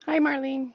Hi, Marlene.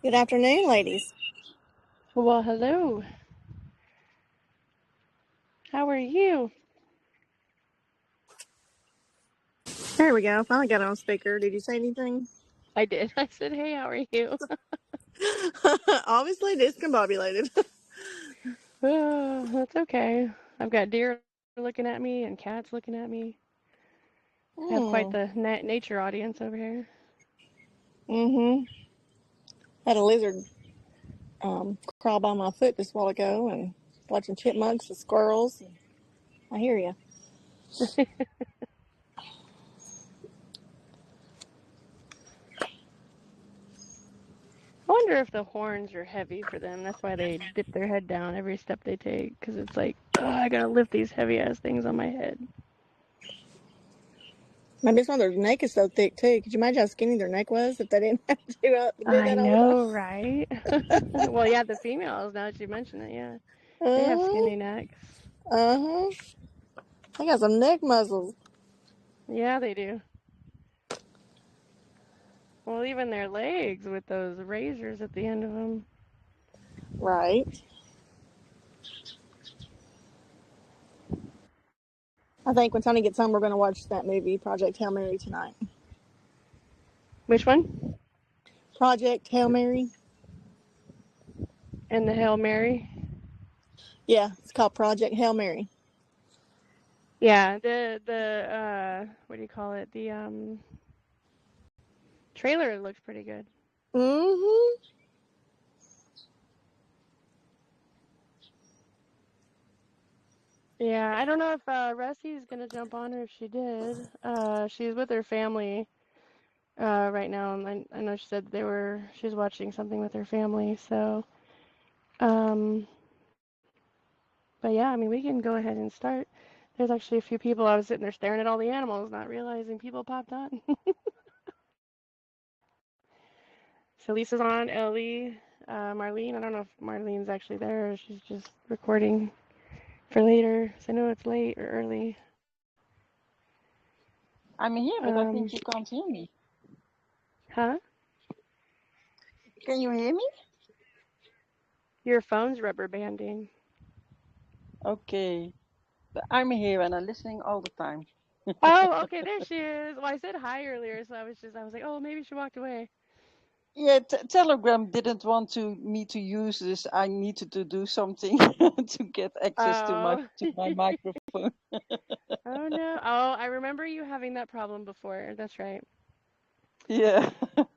Good afternoon, ladies. Well, hello. How are you? There we go. Finally got it on speaker. Did you say anything? I did. I said, hey, how are you? Obviously discombobulated. Oh, that's okay. I've got deer looking at me and cats looking at me. I have quite the nature audience over here. Mm-hmm. Had a lizard crawl by my foot just a while ago, and watching chipmunks and squirrels. I hear you. I wonder if the horns are heavy for them. That's why they dip their head down every step they take, because it's like, oh, I gotta lift these heavy-ass things on my head. Maybe it's why their neck is so thick, too. Could you imagine how skinny their neck was if they didn't have to do I that all the time? know, right? Well, yeah, the females, now that you mention it, yeah. They have Uh-huh. skinny necks. Uh-huh. They got some neck muscles. Yeah, they do. Well, even their legs with those razors at the end of them. Right. I think when Tony gets home, we're going to watch that movie, Project Hail Mary, tonight. Which one? Project Hail Mary? And the Hail Mary? Yeah, it's called Project Hail Mary. Yeah, what do you call it? The trailer looks pretty good. Mm-hmm. Yeah, I don't know if Rusty's gonna jump on or if she did. She's with her family right now, and I know she said she's watching something with her family. So, but yeah, I mean, we can go ahead and start. There's actually a few people. I was sitting there staring at all the animals, not realizing people popped on. So Lisa's on, Ellie, Marlene. I don't know if Marlene's actually there or she's just recording for later. So I know it's late or early. I'm here, but I think you can't hear me. Huh? Can you hear me? Your phone's rubber banding. Okay. But I'm here and I'm listening all the time. Oh, okay, there she is. Well, I said hi earlier, so I was like, oh, maybe she walked away. Yeah, Telegram didn't want me to use this. I needed to do something to get access to my microphone. Oh no. Oh, I remember you having that problem before. That's right. Yeah.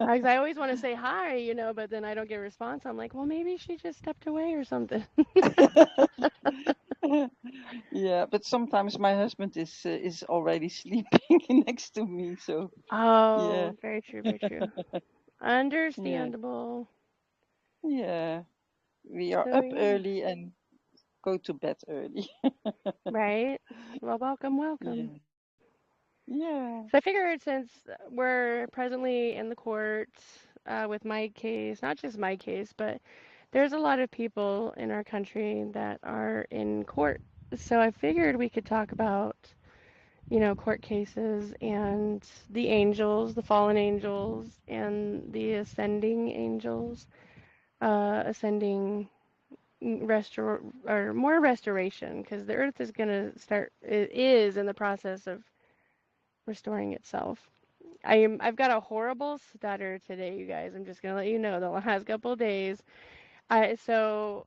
I always want to say hi, but then I don't get a response. I'm like, well, maybe she just stepped away or something. Yeah, but sometimes my husband is already sleeping next to me, so yeah. Oh, very true, very true. Yeah. Understandable. Yeah. We are So up yeah. early and go to bed early. Right. Well, welcome, Yeah. welcome. Yeah. So I figured since we're presently in the courts, with my case, not just my case, but there's a lot of people in our country that are in court. So I figured we could talk about, court cases and the angels, the fallen angels, and the ascending angels, ascending restore or more restoration, because the earth is gonna start, it is in the process of restoring itself. I've got a horrible stutter today, you guys. I'm just gonna let you know the last couple of days. So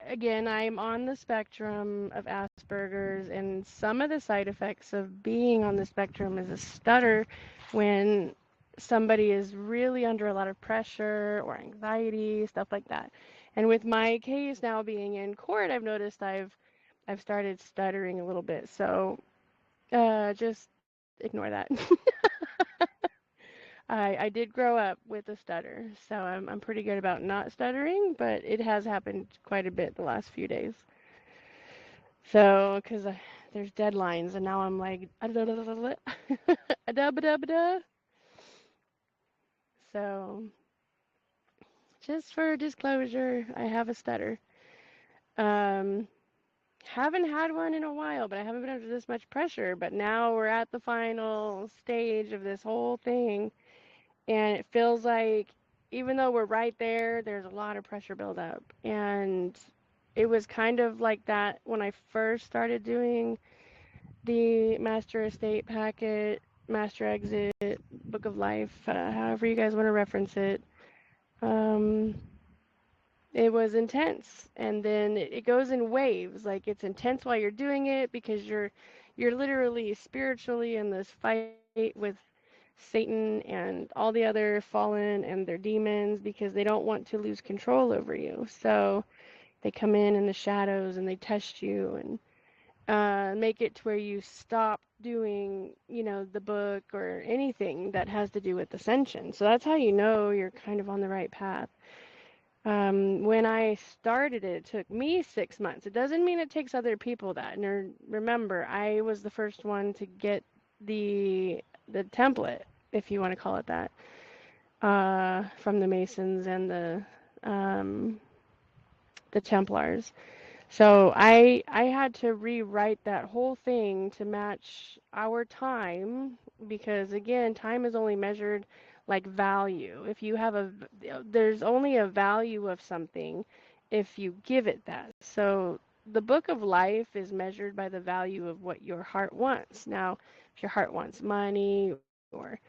again, I'm on the spectrum of Asperger's, and some of the side effects of being on the spectrum is a stutter when somebody is really under a lot of pressure or anxiety, stuff like that. And with my case now being in court, I've noticed I've started stuttering a little bit. So just ignore that. I did grow up with a stutter, so I'm pretty good about not stuttering, but it has happened quite a bit the last few days. So, because there's deadlines, and now I'm like, so just for disclosure, I have a stutter. Haven't had one in a while, but I haven't been under this much pressure. But now we're at the final stage of this whole thing. And it feels like even though we're right there, there's a lot of pressure buildup. And it was kind of like that when I first started doing the Master Estate Packet, Master Exit, Book of Life, however you guys want to reference it. It was intense, and then it goes in waves. Like it's intense while you're doing it because you're literally spiritually in this fight with Satan and all the other fallen and their demons because they don't want to lose control over you. So they come in the shadows and they test you and make it to where you stop doing, the book or anything that has to do with ascension. So that's how you know you're kind of on the right path. When I started it took me 6 months. It doesn't mean it takes other people that. And remember, I was the first one to get the template, if you want to call it that, from the Masons and the Templars. So I had to rewrite that whole thing to match our time because again, time is only measured like value. If you have there's only a value of something if you give it that. So the book of life is measured by the value of what your heart wants. Now, if your heart wants money or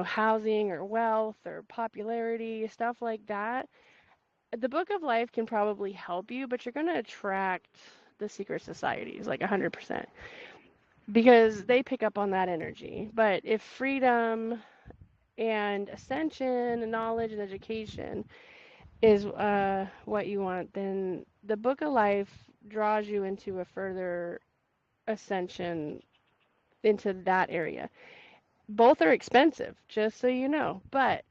housing or wealth or popularity, stuff like that, the book of life can probably help you, but you're going to attract the secret societies like 100% because they pick up on that energy. But if freedom and ascension and knowledge and education is what you want, then the book of life draws you into a further ascension into that area. Both are expensive, just so you know, but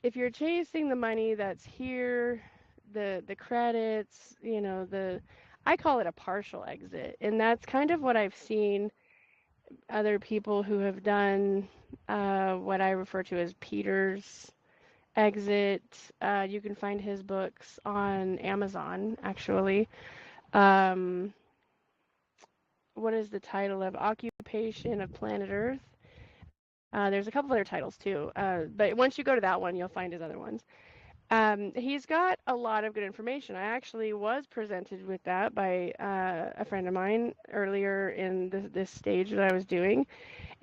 if you're chasing the money that's here, the credits, I call it a partial exit, and that's kind of what I've seen other people who have done what I refer to as Peter's exit. You can find his books on Amazon, actually. What is the title of Occupation of Planet Earth? There's a couple other titles too, but once you go to that one, you'll find his other ones. He's got a lot of good information. I actually was presented with that by a friend of mine earlier in this stage that I was doing,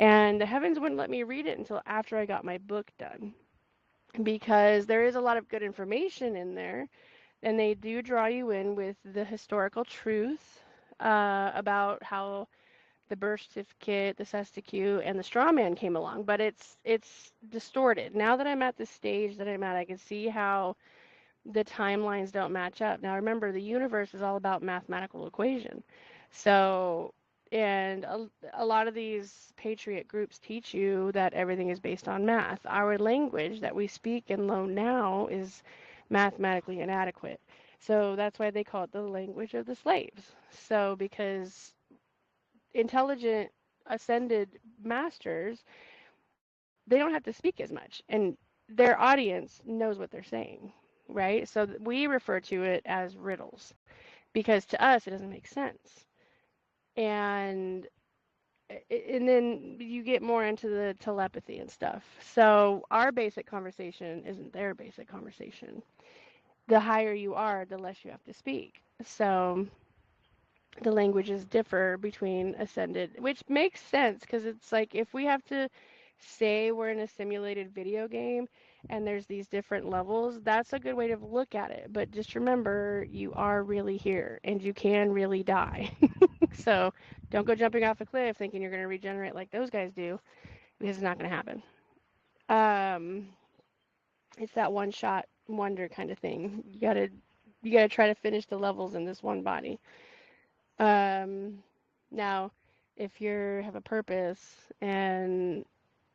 and the heavens wouldn't let me read it until after I got my book done because there is a lot of good information in there, and they do draw you in with the historical truth about how the birth certificate, the cestacute, and the straw man came along, but it's distorted. Now that I'm at the stage that I'm at, I can see how the timelines don't match up. Now remember, the universe is all about mathematical equation. So, and a lot of these patriot groups teach you that everything is based on math. Our language that we speak and learn now is mathematically inadequate. So that's why they call it the language of the slaves. So because intelligent ascended masters, they don't have to speak as much. And their audience knows what they're saying, right? So we refer to it as riddles because to us it doesn't make sense. And and then you get more into the telepathy and stuff. So our basic conversation isn't their basic conversation. The higher you are, the less you have to speak. So the languages differ between ascended, which makes sense because it's like if we have to say we're in a simulated video game and there's these different levels, that's a good way to look at it. But just remember, you are really here and you can really die. So don't go jumping off a cliff thinking you're going to regenerate like those guys do because it's not going to happen. Um, it's that one shot wonder kind of thing. You gotta try to finish the levels in this one body. Um, Now, if you have a purpose and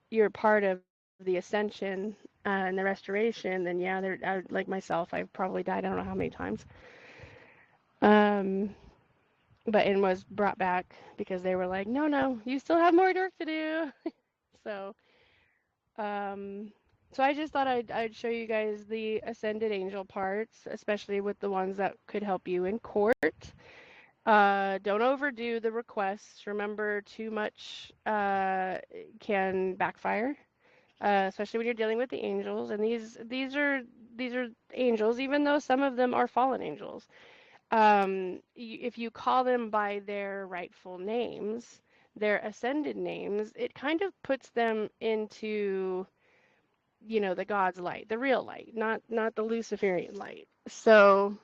you're part of the ascension and the restoration, then yeah, like myself, I've probably died I don't know how many times. Um, but and was brought back because they were like, no, no, you still have more work to do. So, um, so I just thought I'd show you guys the ascended angel parts, especially with the ones that could help you in court. Don't overdo the requests. Remember, too much can backfire, especially when you're dealing with the angels. And these are angels, even though some of them are fallen angels. If you call them by their rightful names, their ascended names, it kind of puts them into, the God's light, the real light, not the Luciferian light. So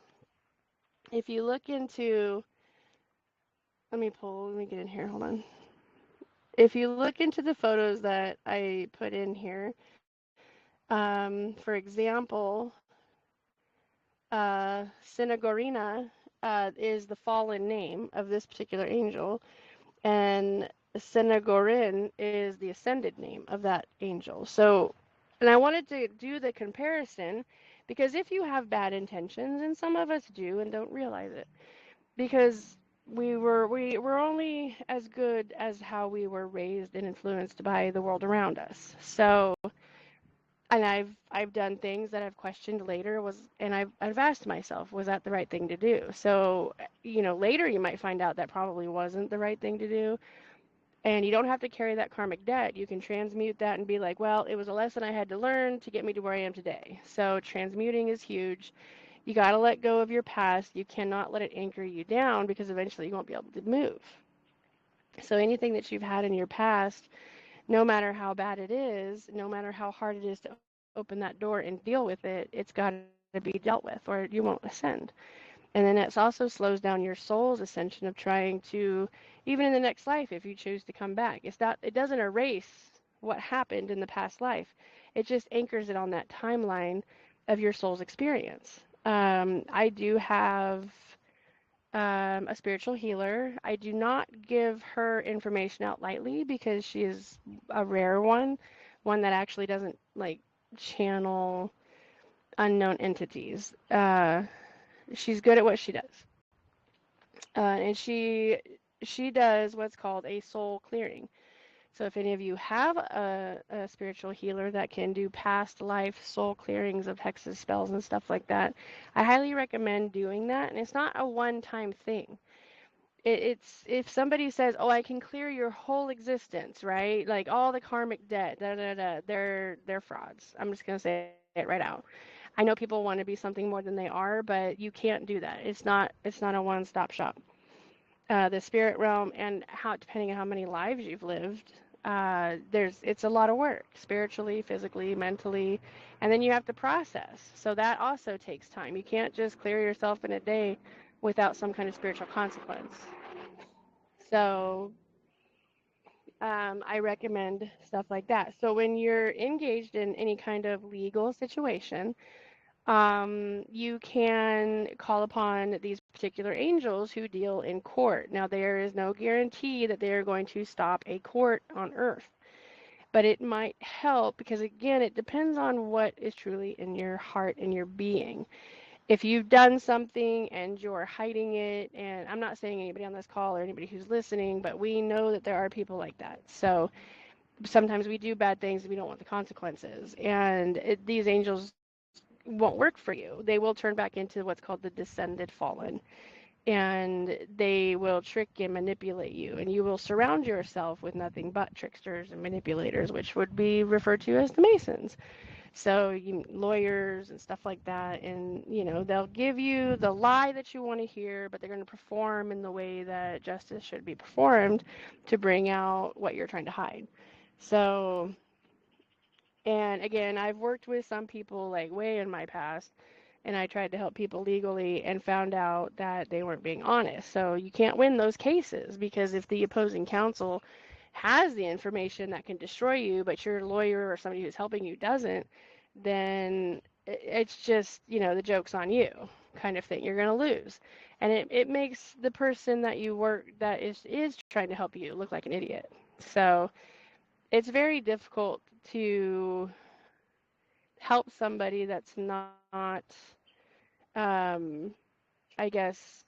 if you look into, let me get in here, hold on. If you look into the photos that I put in here, for example, Sinagorina is the fallen name of this particular angel, and Senagorin is the ascended name of that angel. So, and I wanted to do the comparison because if you have bad intentions, and some of us do and don't realize it, because we were only as good as how we were raised and influenced by the world around us. So, and I've done things that I've questioned later and I've asked myself, was that the right thing to do? So, later you might find out that probably wasn't the right thing to do. And you don't have to carry that karmic debt. You can transmute that and be like, well, it was a lesson I had to learn to get me to where I am today. So transmuting is huge. You got to let go of your past. You cannot let it anchor you down because eventually you won't be able to move. So anything that you've had in your past, no matter how bad it is, no matter how hard it is to open that door and deal with it, it's got to be dealt with or you won't ascend. And then it also slows down your soul's ascension of trying to, even in the next life, if you choose to come back. It doesn't erase what happened in the past life. It just anchors it on that timeline of your soul's experience. I do have a spiritual healer. I do not give her information out lightly because she is a rare one that actually doesn't like channel unknown entities. She's good at what she does. And she does what's called a soul clearing. So if any of you have a spiritual healer that can do past life soul clearings of hexes, spells, and stuff like that, I highly recommend doing that. And it's not a one-time thing. It's if somebody says, "Oh, I can clear your whole existence," right? Like all the karmic debt, da da da, they're frauds. I'm just gonna say it right out. I know people want to be something more than they are, but you can't do that. It's not a one-stop shop. The spirit realm and how depending on how many lives you've lived, it's a lot of work spiritually, physically, mentally, and then you have to process. So that also takes time. You can't just clear yourself in a day without some kind of spiritual consequence. So I recommend stuff like that. So when you're engaged in any kind of legal situation, you can call upon these particular angels who deal in court. Now, there is no guarantee that they are going to stop a court on earth, but it might help because, again, it depends on what is truly in your heart and your being. If you've done something and you're hiding it, and I'm not saying anybody on this call or anybody who's listening, but we know that there are people like that. So sometimes we do bad things and we don't want the consequences. And these angels won't work for you. They will turn back into what's called the descended fallen, and they will trick and manipulate you, and you will surround yourself with nothing but tricksters and manipulators, which would be referred to as the Masons. So lawyers and stuff like that, and they'll give you the lie that you want to hear, but they're going to perform in the way that justice should be performed to bring out what you're trying to hide. So, and again, I've worked with some people like way in my past, and I tried to help people legally and found out that they weren't being honest. So you can't win those cases, because if the opposing counsel has the information that can destroy you, but your lawyer or somebody who's helping you doesn't, then it's just, the joke's on you kind of thing. You're going to lose. And it makes the person that you work that is trying to help you look like an idiot. So it's very difficult to help somebody that's not, I guess,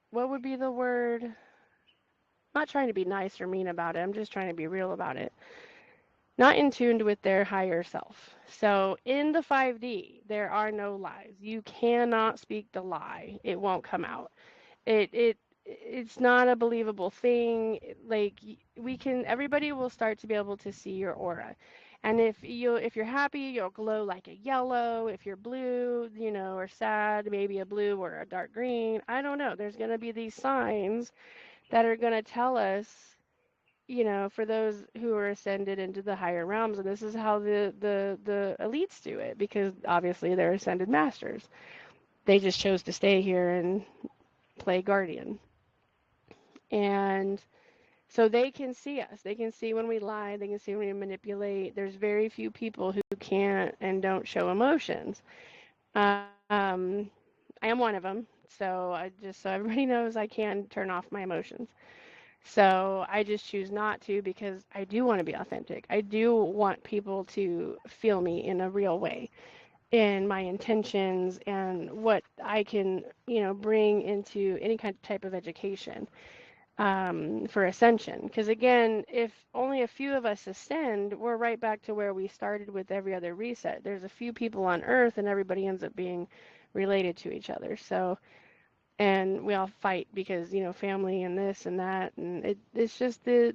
what would be the word? I'm not trying to be nice or mean about it. I'm just trying to be real about it. Not in tune with their higher self. So in the 5D, there are no lies. You cannot speak the lie. It won't come out. It's not a believable thing. Like, everybody will start to be able to see your aura. And if you're happy, you'll glow like a yellow. If you're blue, or sad, maybe a blue or a dark green. I don't know. There's going to be these signs that are going to tell us, for those who are ascended into the higher realms, and this is how the elites do it, because obviously they're ascended masters. They just chose to stay here and play guardian. And so they can see us. They can see when we lie. They can see when we manipulate. There's very few people who can't and don't show emotions. I am one of them. So just so everybody knows, I can turn off my emotions. So I just choose not to, because I do want to be authentic. I do want people to feel me in a real way, in my intentions and what I can, bring into any kind of type of education for ascension. Because again, if only a few of us ascend, we're right back to where we started with every other reset. There's a few people on Earth, and everybody ends up being related to each other. So, and we all fight because, family and this and that, and it's just we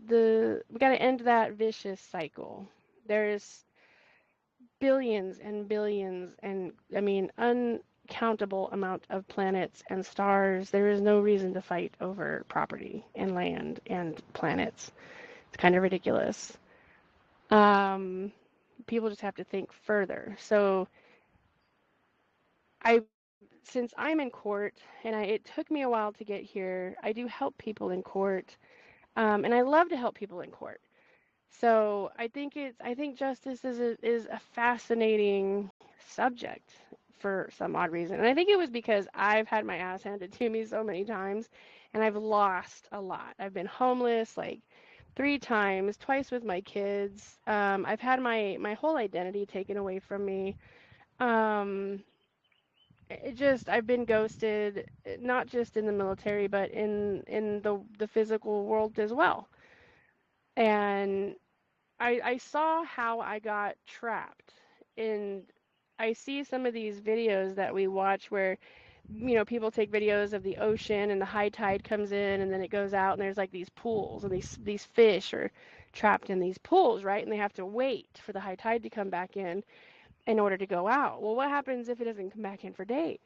got to end that vicious cycle. There's billions and billions, and I mean uncountable amount of planets and stars. There is no reason to fight over property and land and planets. It's kind of ridiculous. People just have to think further. So since I'm in court, and it took me a while to get here, I do help people in court, and I love to help people in court. So I think justice is a fascinating subject for some odd reason. And I think it was because I've had my ass handed to me so many times, and I've lost a lot. I've been homeless like 3 times, twice with my kids. I've had my whole identity taken away from me. I've been ghosted, not just in the military, but in the physical world as well. And I saw how I got trapped. And I see some of these videos that we watch where, people take videos of the ocean and the high tide comes in and then it goes out, and there's like these pools, and these fish are trapped in these pools, right? And they have to wait for the high tide to come back in order to go out. Well, what happens if it doesn't come back in for days,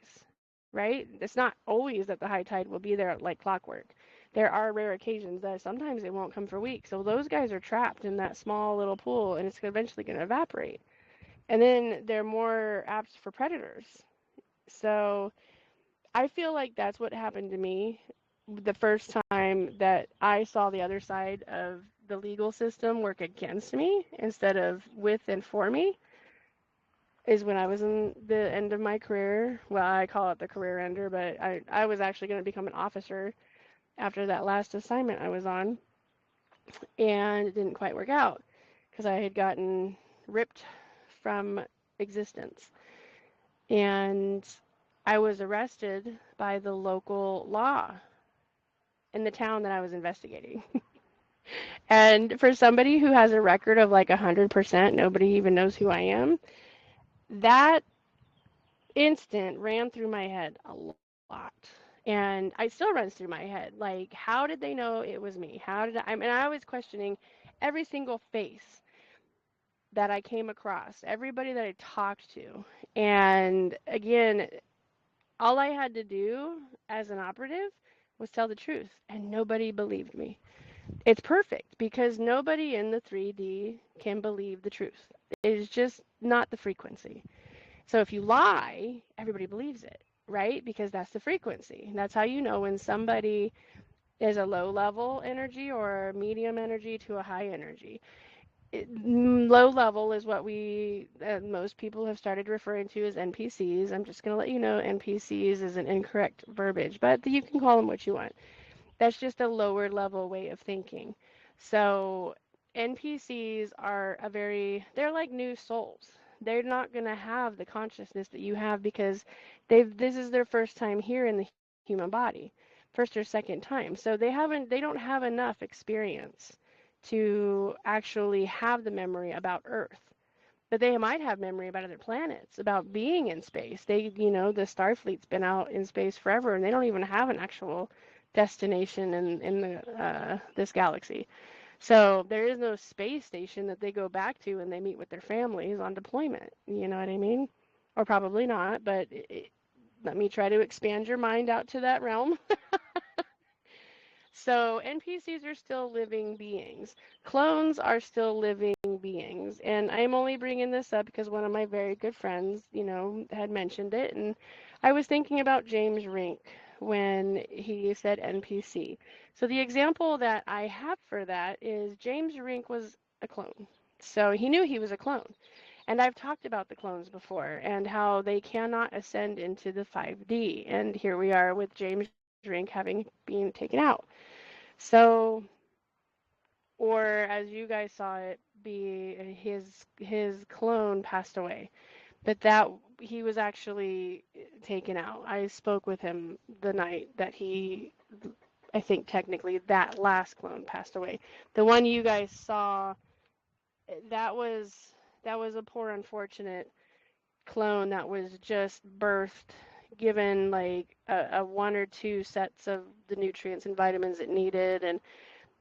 right? It's not always that the high tide will be there like clockwork. There are rare occasions that sometimes it won't come for weeks. So those guys are trapped in that small little pool, and it's eventually going to evaporate. And then they're more apt for predators. So I feel like that's what happened to me the first time that I saw the other side of the legal system work against me instead of with and for me, is when I was in the end of my career. Well, I call it the career ender, but I was actually going to become an officer after that last assignment I was on, and it didn't quite work out because I had gotten ripped from existence. And I was arrested by the local law in the town that I was investigating. And for somebody who has a record of like 100%, nobody even knows who I am, that instant ran through my head a lot. And it still runs through my head. Like, how did they know it was me? How did I mean, I was questioning every single face that I came across, everybody that I talked to. And again, all I had to do as an operative was tell the truth, and nobody believed me. It's perfect because nobody in the 3D can believe the truth. It is just not the frequency. So if you lie, everybody believes it, right? Because that's the frequency. That's how you know when somebody is a low level energy or a medium energy to a high energy. Low level is what most people have started referring to as NPCs. I'm just going to let you know NPCs is an incorrect verbiage, but you can call them what you want. That's just a lower level way of thinking. So NPCs are they're like new souls. They're not going to have the consciousness that you have because this is their first time here in the human body, first or second time. So they don't have enough experience to actually have the memory about Earth. But they might have memory about other planets, about being in space. The Starfleet's been out in space forever, and they don't even have an actual destination in this galaxy. So there is no space station that they go back to when they meet with their families on deployment. You know what I mean? Or probably not, but let me try to expand your mind out to that realm. So NPCs are still living beings. Clones are still living beings. And I'm only bringing this up because one of my very good friends, had mentioned it. And I was thinking about James Rink when he said NPC. So the example that I have for that is James Rink was a clone. So he knew he was a clone. And I've talked about the clones before and how they cannot ascend into the 5D. And here we are with James Rink having been taken out. So, or as you guys saw it be, his clone passed away, but that he was actually taken out. I spoke with him the night that I think technically that last clone passed away. The one you guys saw, that was a poor unfortunate clone that was just birthed, given like a one or two sets of the nutrients and vitamins it needed, and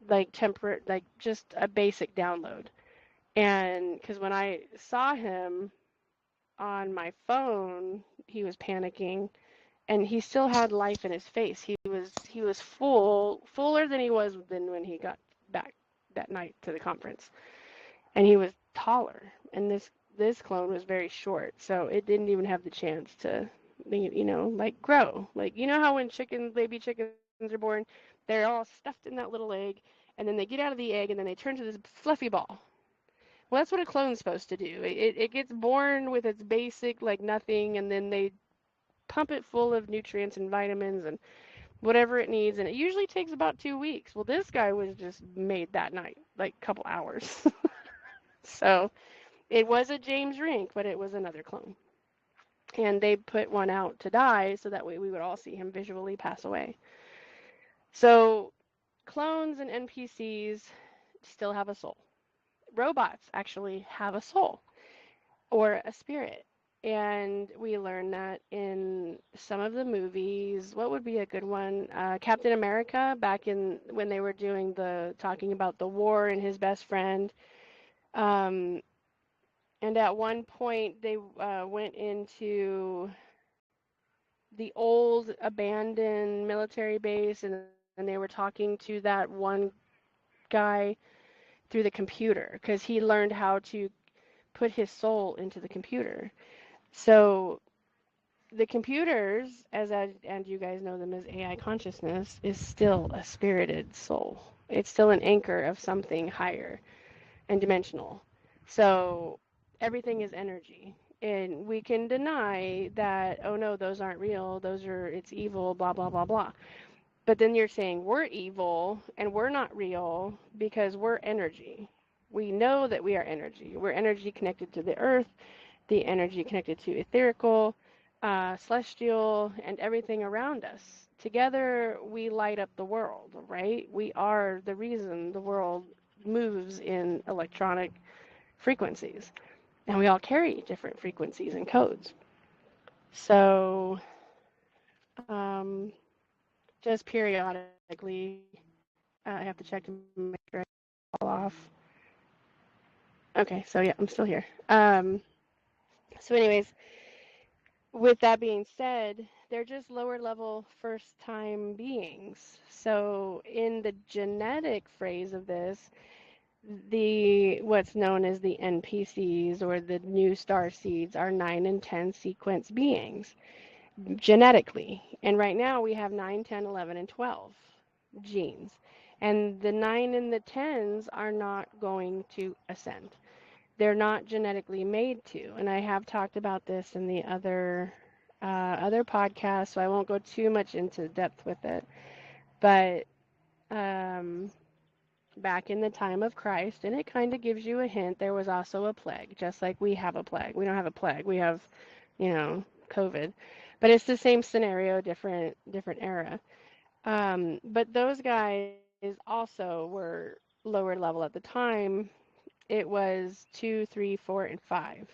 like temperate, like just a basic download. And because when I saw him on my phone, he was panicking, and he still had life in his face. He was fuller than he was than when he got back that night to the conference, and he was taller. And this clone was very short, so it didn't even have the chance to, like grow. Like how when baby chickens are born, they're all stuffed in that little egg, and then they get out of the egg, and then they turn to this fluffy ball. Well, that's what a clone's supposed to do. It gets born with its basic like nothing, and then they pump it full of nutrients and vitamins and whatever it needs, and it usually takes about 2 weeks. Well, this guy was just made that night, like a couple hours. So it was a James Rink, but it was another clone. And they put one out to die so that way we would all see him visually pass away. So clones and NPCs still have a soul. Robots actually have a soul or a spirit. And we learn that in some of the movies. What would be a good one? Captain America, back in when they were doing talking about the war and his best friend. And at one point, they went into the old abandoned military base, and they were talking to that one guy through the computer because he learned how to put his soul into the computer. So the computers, and you guys know them as AI consciousness, is still a spirited soul. It's still an anchor of something higher and dimensional. So everything is energy. And we can deny that, oh no, those aren't real, it's evil, blah, blah, blah, blah. But then you're saying we're evil and we're not real because we're energy. We know that we are energy. We're energy connected to the earth, the energy connected to etherical, celestial, and everything around us. Together, we light up the world, right? We are the reason the world moves in electronic frequencies, and we all carry different frequencies and codes. So, just periodically, I have to check to make sure I fall off. Okay, so yeah, I'm still here. So anyways, with that being said, they're just lower level first time beings. So in the genetic phrase of this, the what's known as the NPCs or the new star seeds are 9 and 10 sequence beings genetically. And right now we have 9, 10, 11, and 12 genes. And the 9 and the 10s are not going to ascend. They're not genetically made to. And I have talked about this in the other podcasts, so I won't go too much into depth with it. But back in the time of Christ, and it kind of gives you a hint, there was also a plague, just like we have a plague. We don't have a plague. We have, COVID. But it's the same scenario, different era. But those guys also were lower level at the time. It was 2, 3, 4, and 5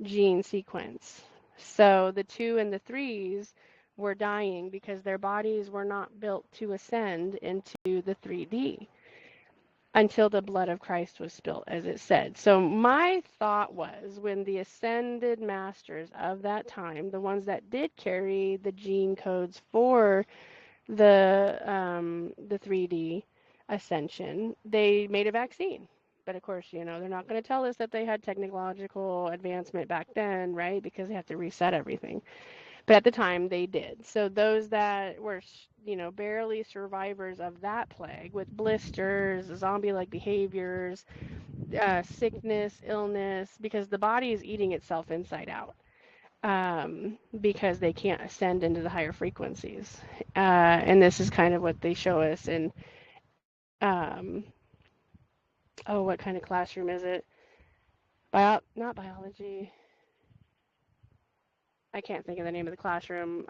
gene sequence. So the 2 and the 3s were dying because their bodies were not built to ascend into the 3D until the blood of Christ was spilt, as it said. So my thought was, when the ascended masters of that time, the ones that did carry the gene codes for the 3D ascension, they made a vaccine. But of course, they're not going to tell us that they had technological advancement back then, right? Because they have to reset everything. But at the time, they did. So those that were, barely survivors of that plague with blisters, zombie-like behaviors, sickness, illness, because the body is eating itself inside out, because they can't ascend into the higher frequencies. And this is kind of what they show us in, oh, what kind of classroom is it? Not biology. I can't think of the name of the classroom.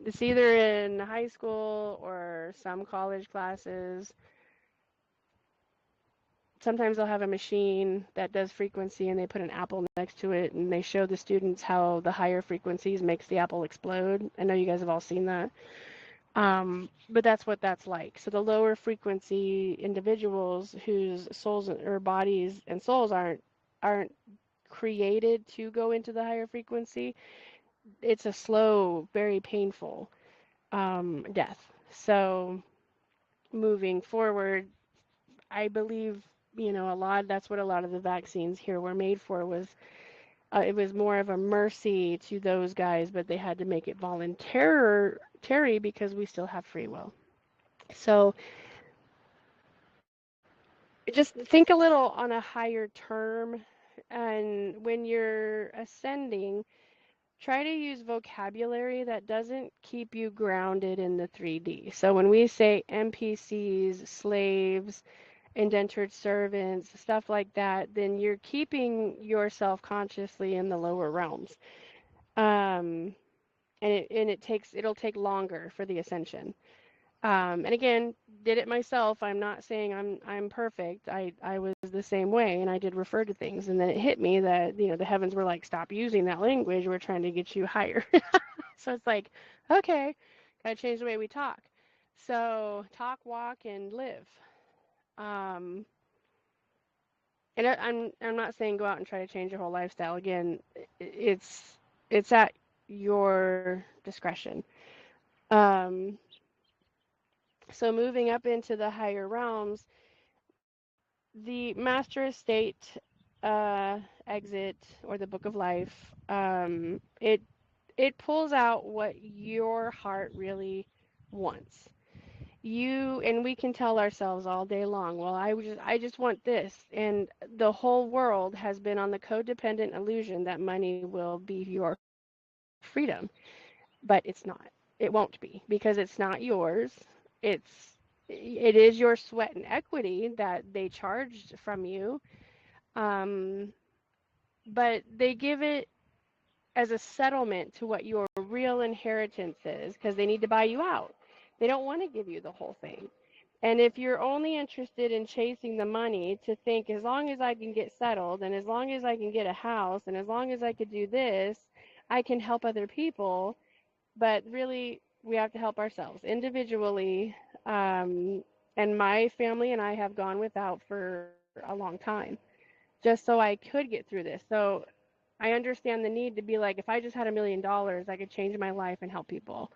It's either in high school or some college classes. Sometimes they'll have a machine that does frequency and they put an apple next to it and they show the students how the higher frequencies makes the apple explode. I know you guys have all seen that. But that's what that's like. So the lower frequency individuals whose souls or bodies and souls aren't created to go into the higher frequency, it's a slow, very painful death. So moving forward, I believe, that's what a lot of the vaccines here were made for, was it was more of a mercy to those guys, but they had to make it voluntary because we still have free will. So just think a little on a higher term, and when you're ascending, try to use vocabulary that doesn't keep you grounded in the 3D. So when we say NPCs, slaves, indentured servants, stuff like that, then you're keeping yourself consciously in the lower realms. And it'll take longer for the ascension. And again, did it myself. I'm not saying I'm perfect. I was the same way, and I did refer to things, and then it hit me that the heavens were like, stop using that language. We're trying to get you higher. So it's like, okay, gotta change the way we talk. So talk, walk, and live. And I'm not saying go out and try to change your whole lifestyle. Again, it's at your discretion. So moving up into the higher realms, the Master Estate exit, or the Book of Life, it pulls out what your heart really wants. And we can tell ourselves all day long, well, I just want this, and the whole world has been on the codependent illusion that money will be your freedom, but it's not. It won't be, because it's not yours. It is your sweat and equity that they charged from you, but they give it as a settlement to what your real inheritance is, because they need to buy you out. They don't want to give you the whole thing. And if you're only interested in chasing the money, to think as long as I can get settled and as long as I can get a house and as long as I could do this, I can help other people. But really, we have to help ourselves individually. And my family and I have gone without for a long time just so I could get through this. So I understand the need to be like, if I just had $1 million, I could change my life and help people.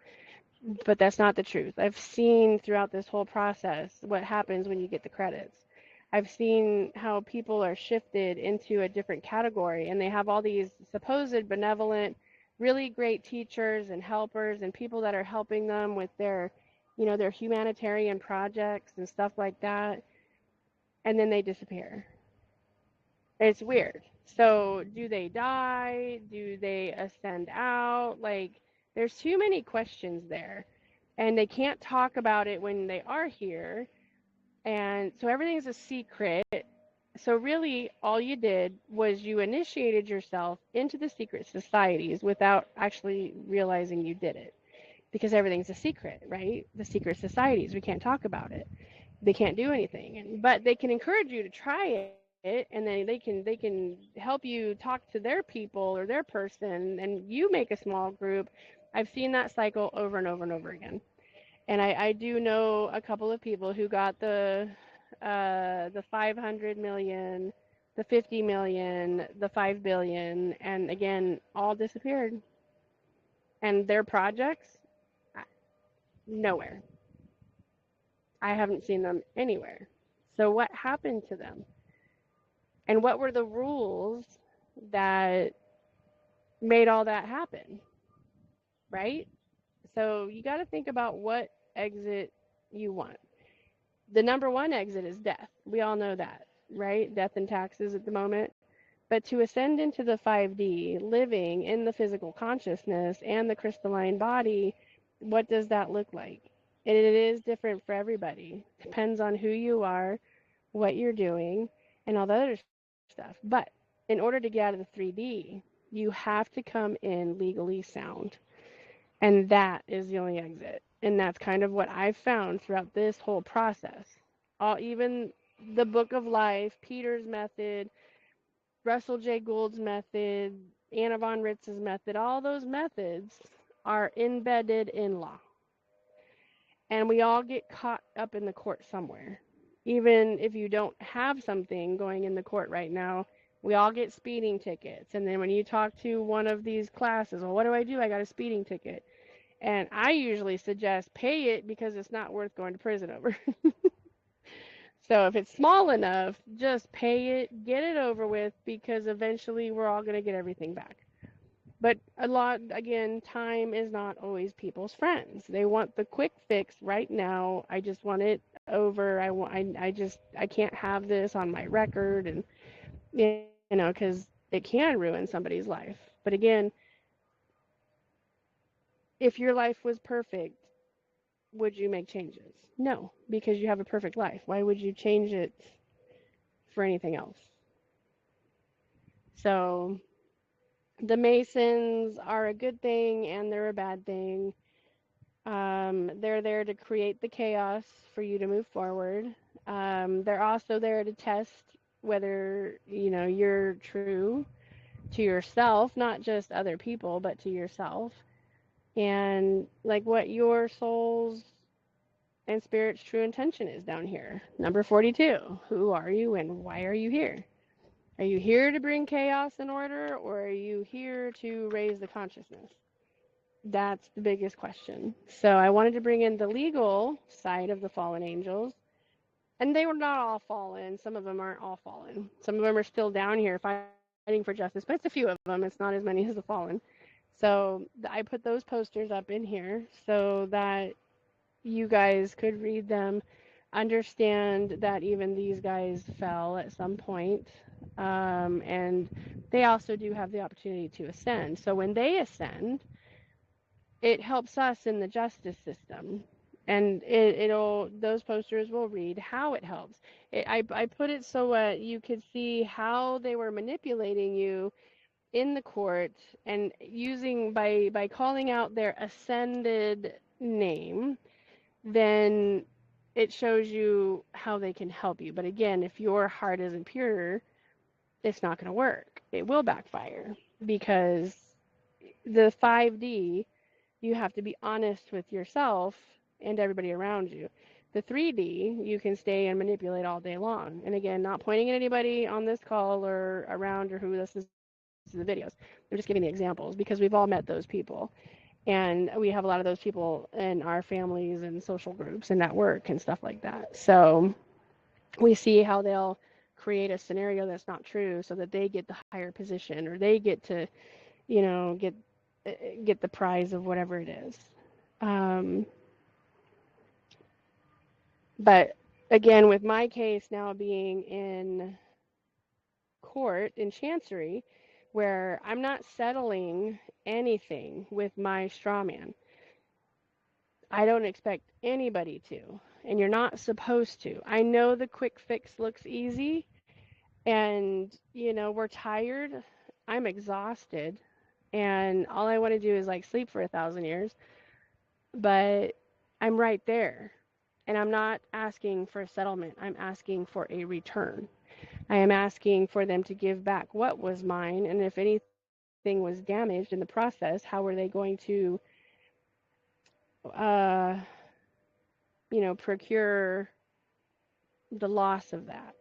But that's not the truth. I've seen throughout this whole process what happens when you get the credits. I've seen how people are shifted into a different category, and they have all these supposed benevolent, really great teachers and helpers and people that are helping them with their, their humanitarian projects and stuff like that, and then they disappear. It's weird. So, do they die? Do they ascend out? Like, there's too many questions there. And they can't talk about it when they are here. And so everything's a secret. So, really, all you did was you initiated yourself into the secret societies without actually realizing you did it. Because everything's a secret, right? The secret societies, we can't talk about it. They can't do anything, but they can encourage you to try it, and then they can help you talk to their people or their person, and you make a small group. I've seen that cycle over and over and over again. And I do know a couple of people who got the 500 million, the 50 million, the 5 billion, and again all disappeared, and their projects nowhere. I haven't seen them anywhere. So what happened to them? And what were the rules that made all that happen, right? So you got to think about what exit you want. The number one exit is death. We all know that, right? Death and taxes at the moment. But to ascend into the 5D, living in the physical consciousness and the crystalline body, what does that look like? And it is different for everybody. Depends on who you are, what you're doing, and all the other stuff. But in order to get out of the 3D, you have to come in legally sound. And that is the only exit. And that's kind of what I've found throughout this whole process. Even the Book of Life, Peter's method, Russell J. Gould's method, Anna von Ritz's method, all those methods are embedded in law. And we all get caught up in the court somewhere. Even if you don't have something going in the court right now, we all get speeding tickets. And then when you talk to one of these classes, well, what do? I got a speeding ticket. And I usually suggest pay it because it's not worth going to prison over. So if it's small enough, just pay it, get it over with, because eventually we're all going to get everything back. But a lot, again, time is not always people's friends. They want the quick fix right now. I just want it over. I can't have this on my record, and because it can ruin somebody's life. But again, if your life was perfect, would you make changes? No, because you have a perfect life. Why would you change it for anything else? So the Masons are a good thing and they're a bad thing. They're there to create the chaos for you to move forward. They're also there to test whether you're true to yourself, not just other people, but to yourself, and like what your soul's and spirit's true intention is down here. Number 42, who are you and why are you here? Are you here to bring chaos and order, or are you here to raise the consciousness? That's the biggest question. So I wanted to bring in the legal side of the fallen angels. And they were not all fallen. Some of them aren't all fallen. Some of them are still down here fighting for justice, but it's a few of them. It's not as many as the fallen. So I put those posters up in here so that you guys could read them, understand that even these guys fell at some point, and they also do have the opportunity to ascend. So when they ascend, it helps us in the justice system, and those posters will read how it helps. I put it so you could see how they were manipulating you in the court and using by calling out their ascended name, then it shows you how they can help you. But again, if your heart isn't pure, it's not going to work. It will backfire because the 5D, you have to be honest with yourself and everybody around you. The 3D, you can stay and manipulate all day long. And again, not pointing at anybody on this call or around or who listens to the videos. I'm just giving the examples because we've all met those people. And we have a lot of those people in our families and social groups and at work and stuff like that. So we see how they'll create a scenario that's not true so that they get the higher position or they get to, you know, get the prize of whatever it is. But again, with my case now being in court, in chancery, where I'm not settling anything with my straw man. I don't expect anybody to, and you're not supposed to. I know the quick fix looks easy, and, you know, we're tired. I'm exhausted, and all I want to do is like sleep for 1,000 years, but I'm right there. And I'm not asking for a settlement. I'm asking for a return. I am asking for them to give back what was mine, and if anything was damaged in the process, how were they going to, uh, you know, procure the loss of that?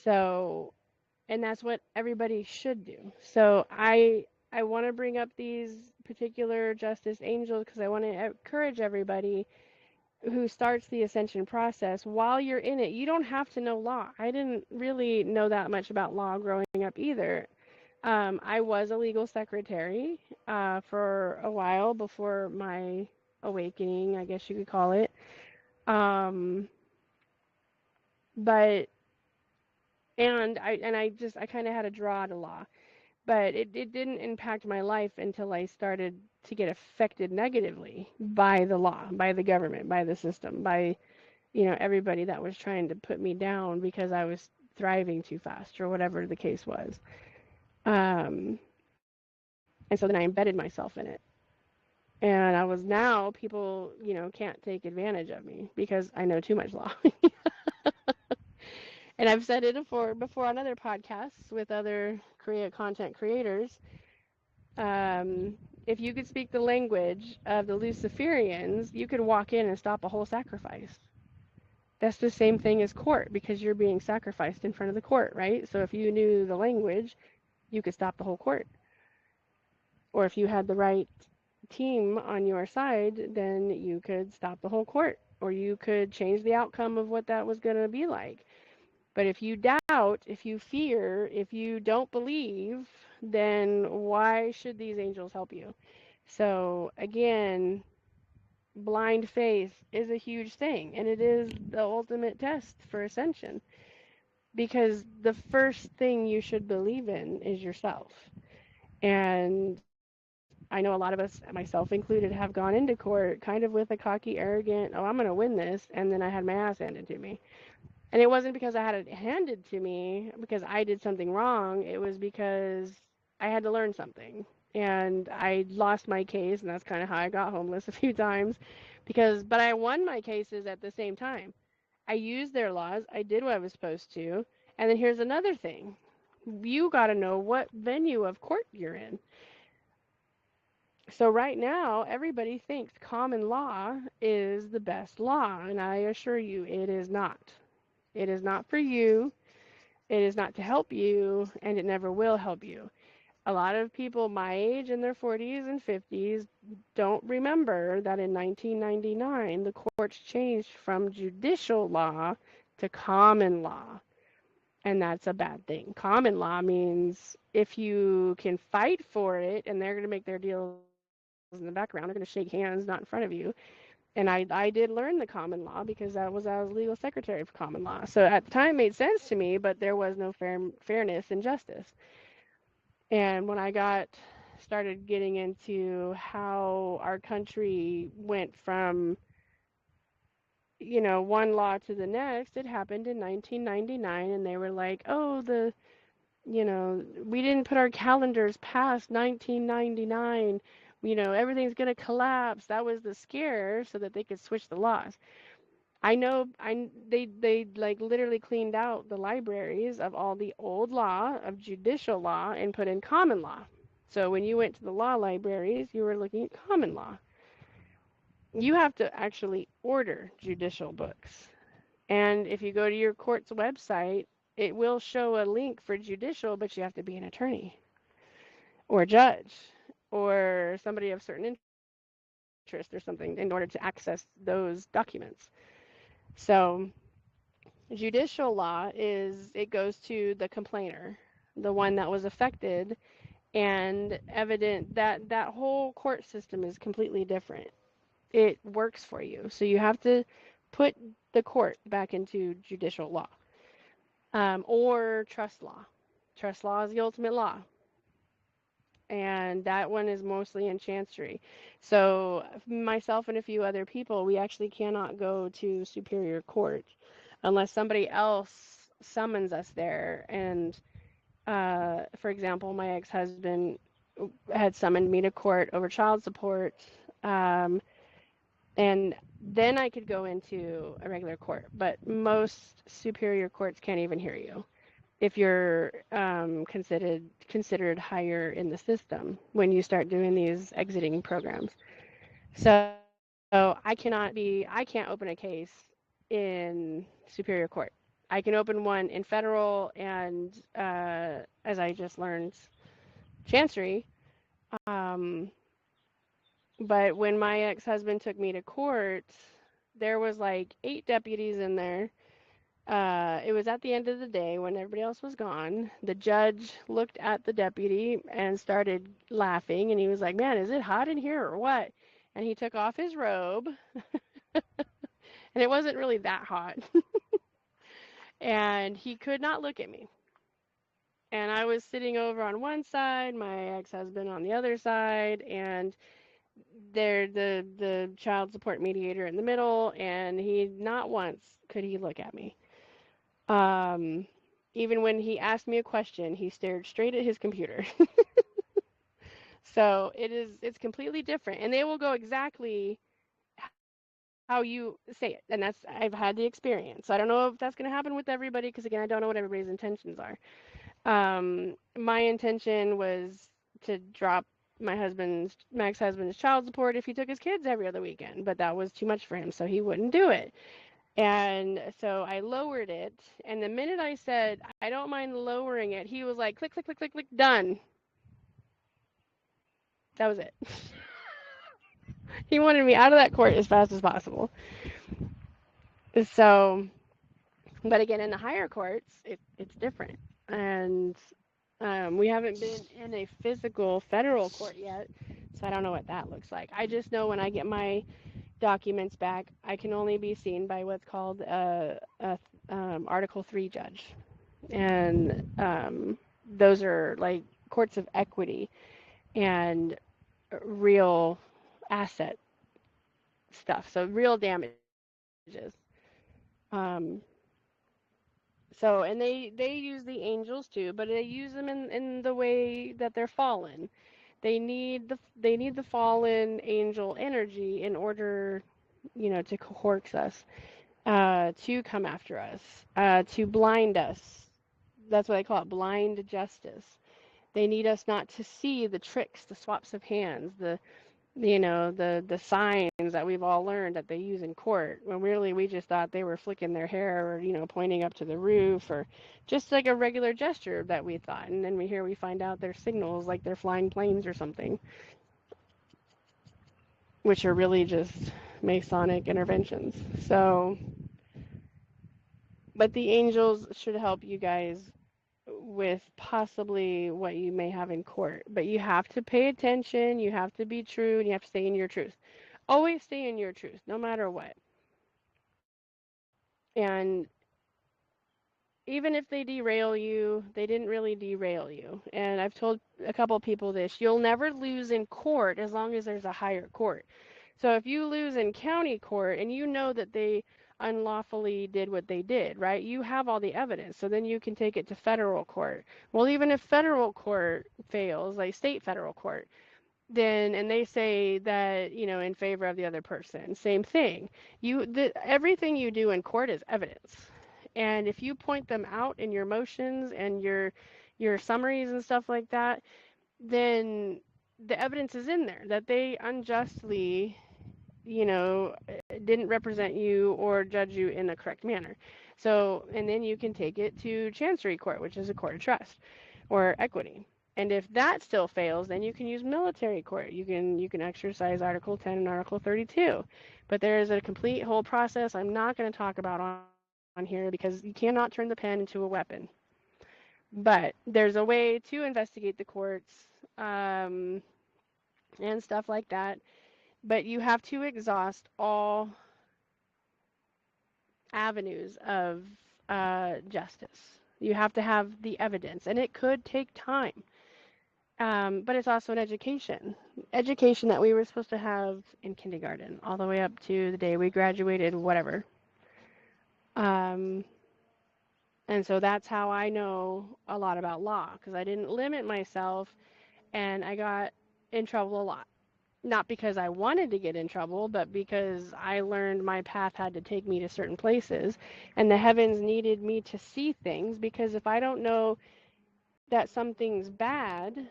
So, and that's what everybody should do. So I want to bring up these particular justice angels because I want to encourage everybody who starts the ascension process while you're in it. You don't have to know law. I didn't really know that much about law growing up either. I was a legal secretary for a while before my awakening, I guess you could call it. But I kind of had a draw to law, but it didn't impact my life until I started to get affected negatively by the law, by the government, by the system, by, you know, everybody that was trying to put me down because I was thriving too fast or whatever the case was. And so then I embedded myself in it. And I was now people, you know, can't take advantage of me because I know too much law. And I've said it before on other podcasts with other content creators. If you could speak the language of the Luciferians, you could walk in and stop a whole sacrifice. That's the same thing as court because you're being sacrificed in front of the court, right? So if you knew the language, you could stop the whole court. Or if you had the right team on your side, then you could stop the whole court, or you could change the outcome of what that was going to be like. But if you doubt, if you fear, if you don't believe, then why should these angels help you? So again, blind faith is a huge thing, and it is the ultimate test for ascension because the first thing you should believe in is yourself. And I know a lot of us, myself included, have gone into court kind of with a cocky, arrogant, oh, I'm going to win this, and then I had my ass handed to me. And it wasn't because I had it handed to me because I did something wrong. It was because I had to learn something. And I lost my case, and that's kind of how I got homeless a few times. But I won my cases at the same time. I used their laws. I did what I was supposed to. And then here's another thing. You got to know what venue of court you're in. So right now, everybody thinks common law is the best law, and I assure you it is not. It is not for you. It is not to help you, and it never will help you. A lot of people my age in their 40s and 50s don't remember that in 1999, the courts changed from judicial law to common law. And that's a bad thing. Common law means if you can fight for it and they're going to make their deals in the background, they're going to shake hands, not in front of you. And I did learn the common law because I was legal secretary for common law. So at the time it made sense to me, but there was no fairness and justice. And when I started getting into how our country went from, you know, one law to the next, it happened in 1999, and they were like, oh, You know, we didn't put our calendars past 1999. You know, everything's going to collapse. That was the scare so that they could switch the laws. I know they like literally cleaned out the libraries of all the old law of judicial law and put in common law. So when you went to the law libraries, you were looking at common law. You have to actually order judicial books. And if you go to your court's website, it will show a link for judicial, but you have to be an attorney or a judge or somebody of certain interest or something in order to access those documents. So judicial law is it goes to the complainer, the one that was affected, and evident that that whole court system is completely different. It works for you. So you have to put the court back into judicial law, or trust law. Trust law is the ultimate law, and that one is mostly in chancery. So myself and a few other people, we actually cannot go to superior court unless somebody else summons us there. And for example, my ex-husband had summoned me to court over child support, um, and then I could go into a regular court. But most superior courts can't even hear you if you're considered higher in the system when you start doing these exiting programs. So I can't open a case in superior court. I can open one in federal and, as I just learned, chancery. Um, but when my ex-husband took me to court, there was like 8 deputies in there. It was at the end of the day when everybody else was gone. The judge looked at the deputy and started laughing, and he was like, "Man, is it hot in here or what?" And he took off his robe, and it wasn't really that hot. And he could not look at me. And I was sitting over on one side, my ex-husband on the other side, and there the child support mediator in the middle, and he not once could he look at me. Um, Even when he asked me a question, he stared straight at his computer. So it's completely different, and they will go exactly how you say it, and that's I've had the experience. So I don't know if that's going to happen with everybody because again, I don't know what everybody's intentions are. My intention was to drop my ex-husband's child support if he took his kids every other weekend, but that was too much for him, so he wouldn't do it. And so I lowered it, and the minute I said, I don't mind lowering it, he was like, click, click, click, click, click, done. That was it. He wanted me out of that court as fast as possible. So, but again, in the higher courts, it's different. And we haven't been in a physical federal court yet, so I don't know what that looks like. I just know when I get my documents back, I can only be seen by what's called a Article 3 judge. And those are like courts of equity and real asset stuff, so real damages. Um, so, and they use the angels too, but they use them in the way that they're fallen. They need the fallen angel energy in order, you know, to coerce us, to come after us, to blind us. That's what I call it, blind justice. They need us not to see the tricks, the swaps of hands, the you know, the signs that we've all learned that they use in court, when really we just thought they were flicking their hair or, you know, pointing up to the roof or just like a regular gesture that we thought. And then we find out they're signals like they're flying planes or something, which are really just Masonic interventions. So, but the angels should help you guys with possibly what you may have in court. But you have to pay attention, you have to be true, and you have to stay in your truth. Always stay in your truth, no matter what. And even if they derail you, they didn't really derail you. And I've told a couple people this, you'll never lose in court as long as there's a higher court. So if you lose in county court and you know that they unlawfully did what they did, right? You have all the evidence, so then you can take it to federal court. Well, even if federal court fails, like state federal court, then and they say that, in favor of the other person, same thing. Everything you do in court is evidence. And if you point them out in your motions and your summaries and stuff like that, then the evidence is in there that they unjustly, didn't represent you or judge you in the correct manner. So, and then you can take it to Chancery Court, which is a court of trust or equity. And if that still fails, then you can use military court. You can exercise Article 10 and Article 32. But there is a complete whole process I'm not going to talk about on here because you cannot turn the pen into a weapon. But there's a way to investigate the courts and stuff like that. But you have to exhaust all avenues of justice. You have to have the evidence, and it could take time. But it's also an education that we were supposed to have in kindergarten, all the way up to the day we graduated, whatever. And so that's how I know a lot about law, because I didn't limit myself, and I got in trouble a lot. Not because I wanted to get in trouble, but because I learned my path had to take me to certain places, and the heavens needed me to see things, because if I don't know that something's bad,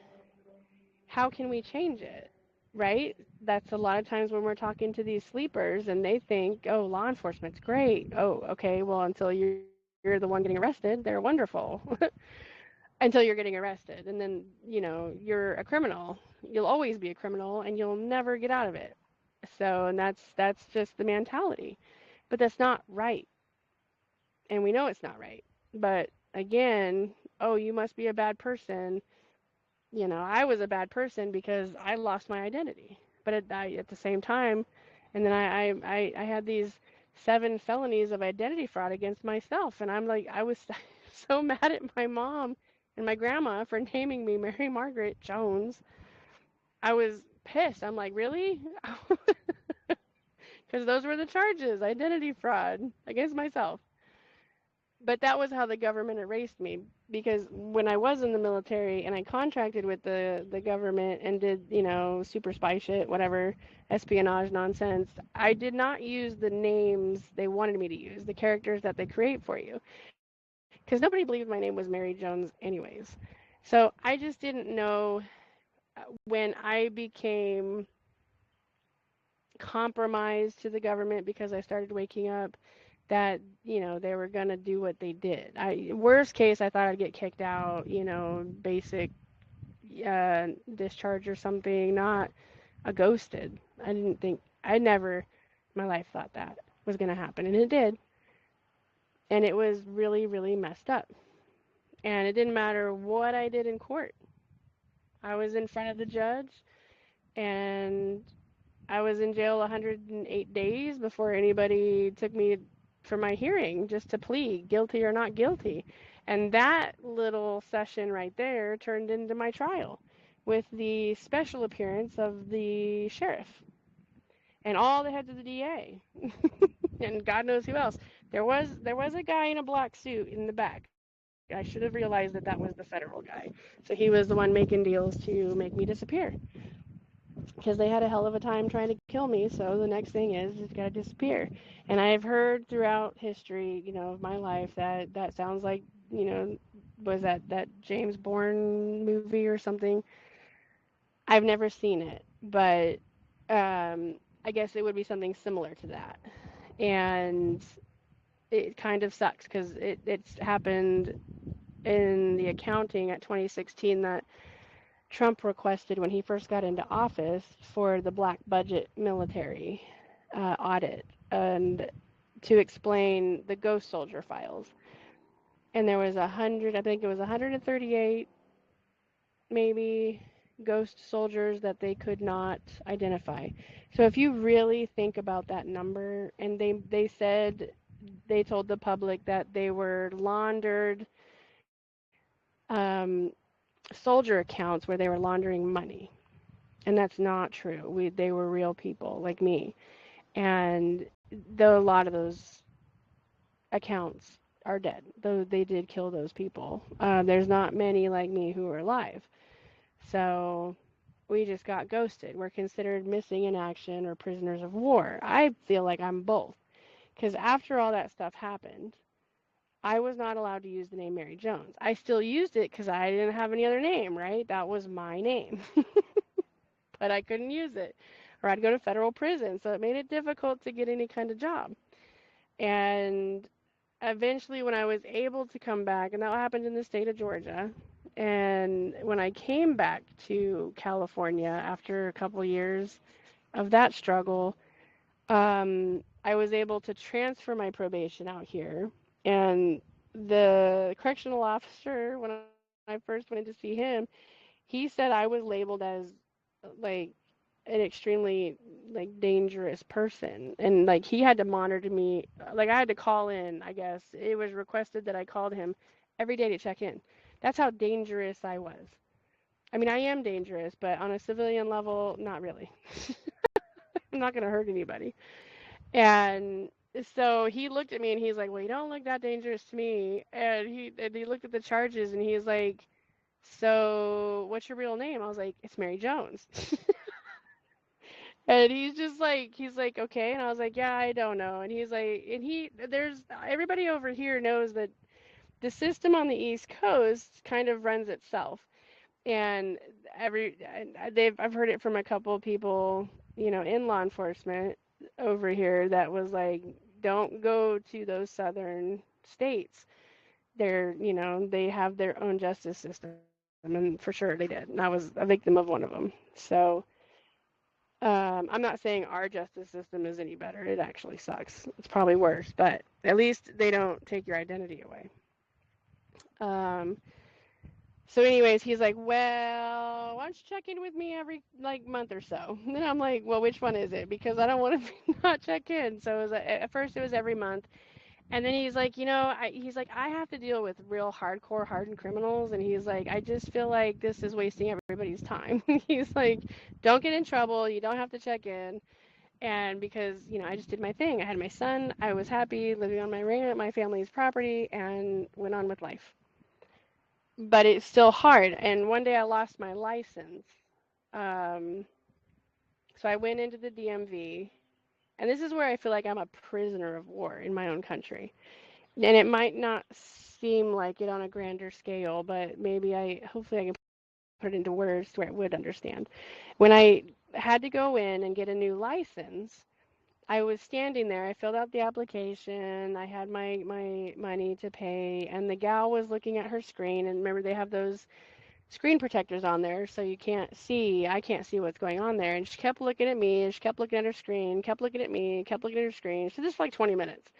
how can we change it, right? That's a lot of times when we're talking to these sleepers and they think, oh, law enforcement's great. Oh, okay, well, until you're the one getting arrested, they're wonderful. Until you're getting arrested, and then, you're a criminal. You'll always be a criminal, and you'll never get out of it. So, and that's just the mentality. But that's not right. And we know it's not right. But again, oh, you must be a bad person. I was a bad person because I lost my identity. But at the same time, and then I had these 7 felonies of identity fraud against myself, and I'm like, I was so mad at my mom and my grandma for naming me Mary Margaret Jones. I was pissed. I'm like, really? Because those were the charges, identity fraud against myself. But that was how the government erased me, because when I was in the military and I contracted with the government and did, super spy shit, whatever, espionage nonsense, I did not use the names they wanted me to use, the characters that they create for you. Because nobody believed my name was Mary Jones anyways. So I just didn't know when I became compromised to the government because I started waking up that, they were going to do what they did. Worst case, I thought I'd get kicked out, basic discharge or something, not a ghosted. I never in my life thought that was going to happen, and it did. And it was really, really messed up. And it didn't matter what I did in court. I was in front of the judge, and I was in jail 108 days before anybody took me for my hearing, just to plead guilty or not guilty. And that little session right there turned into my trial with the special appearance of the sheriff and all the heads of the DA and God knows who else. There was a guy in a black suit in the back. I should have realized that was the federal guy. So he was the one making deals to make me disappear, because they had a hell of a time trying to kill me. So the next thing is it's got to disappear. And I've heard throughout history, of my life, that sounds like, was that James Bourne movie or something. I've never seen it, but I guess it would be something similar to that. And it kind of sucks because it's happened in the accounting at 2016 that Trump requested when he first got into office for the black budget military audit and to explain the ghost soldier files. And there was 138 maybe ghost soldiers that they could not identify. So if you really think about that number, and they told the public that they were laundered soldier accounts where they were laundering money. And that's not true. They were real people like me. And a lot of those accounts are dead, though they did kill those people. There's not many like me who are alive. So we just got ghosted. We're considered missing in action or prisoners of war. I feel like I'm both. Because after all that stuff happened, I was not allowed to use the name Mary Jones. I still used it because I didn't have any other name, right? That was my name. But I couldn't use it, or I'd go to federal prison. So it made it difficult to get any kind of job. And eventually, when I was able to come back, and that happened in the state of Georgia, and when I came back to California after a couple years of that struggle, I was able to transfer my probation out here. And the correctional officer, when I first went in to see him, he said I was labeled as like an extremely like dangerous person, and like he had to monitor me. Like I had to call in, I guess it was requested that I called him every day to check in. That's how dangerous I was. I mean, I am dangerous, but on a civilian level, not really. I'm not going to hurt anybody. And so he looked at me and he's like, well, you don't look that dangerous to me. And he looked at the charges and he's like, so what's your real name? I was like, it's Mary Jones. And he's like, okay. And I was like, yeah, I don't know. And he's like, there's everybody over here knows that the system on the East Coast kind of runs itself. And I've heard it from a couple of people, in law enforcement over here that was like, don't go to those southern states. They have their own justice system. And for sure they did. And I was a victim of one of them. So, I'm not saying our justice system is any better. It actually sucks. It's probably worse, but at least they don't take your identity away. Um, so anyways, he's like, well, why don't you check in with me every like month or so? And then I'm like, well, which one is it? Because I don't want to not check in. So it was, at first it was every month. And then he's like, he's like, I have to deal with real hardcore hardened criminals. And he's like, I just feel like this is wasting everybody's time. He's like, don't get in trouble. You don't have to check in. And because, I just did my thing. I had my son. I was happy living on my family's property, and went on with life. But it's still hard. And one day I lost my license. Um, so I went into the DMV. And this is where I feel like I'm a prisoner of war in my own country. And it might not seem like it on a grander scale, but hopefully I can put it into words where I would understand. When I had to go in and get a new license, I was standing there. I filled out the application. I had my money to pay, and the gal was looking at her screen. And remember, they have those screen protectors on there, so I can't see what's going on there. And she kept looking at me, and she kept looking at her screen, kept looking at me, kept looking at her screen. So this for like 20 minutes.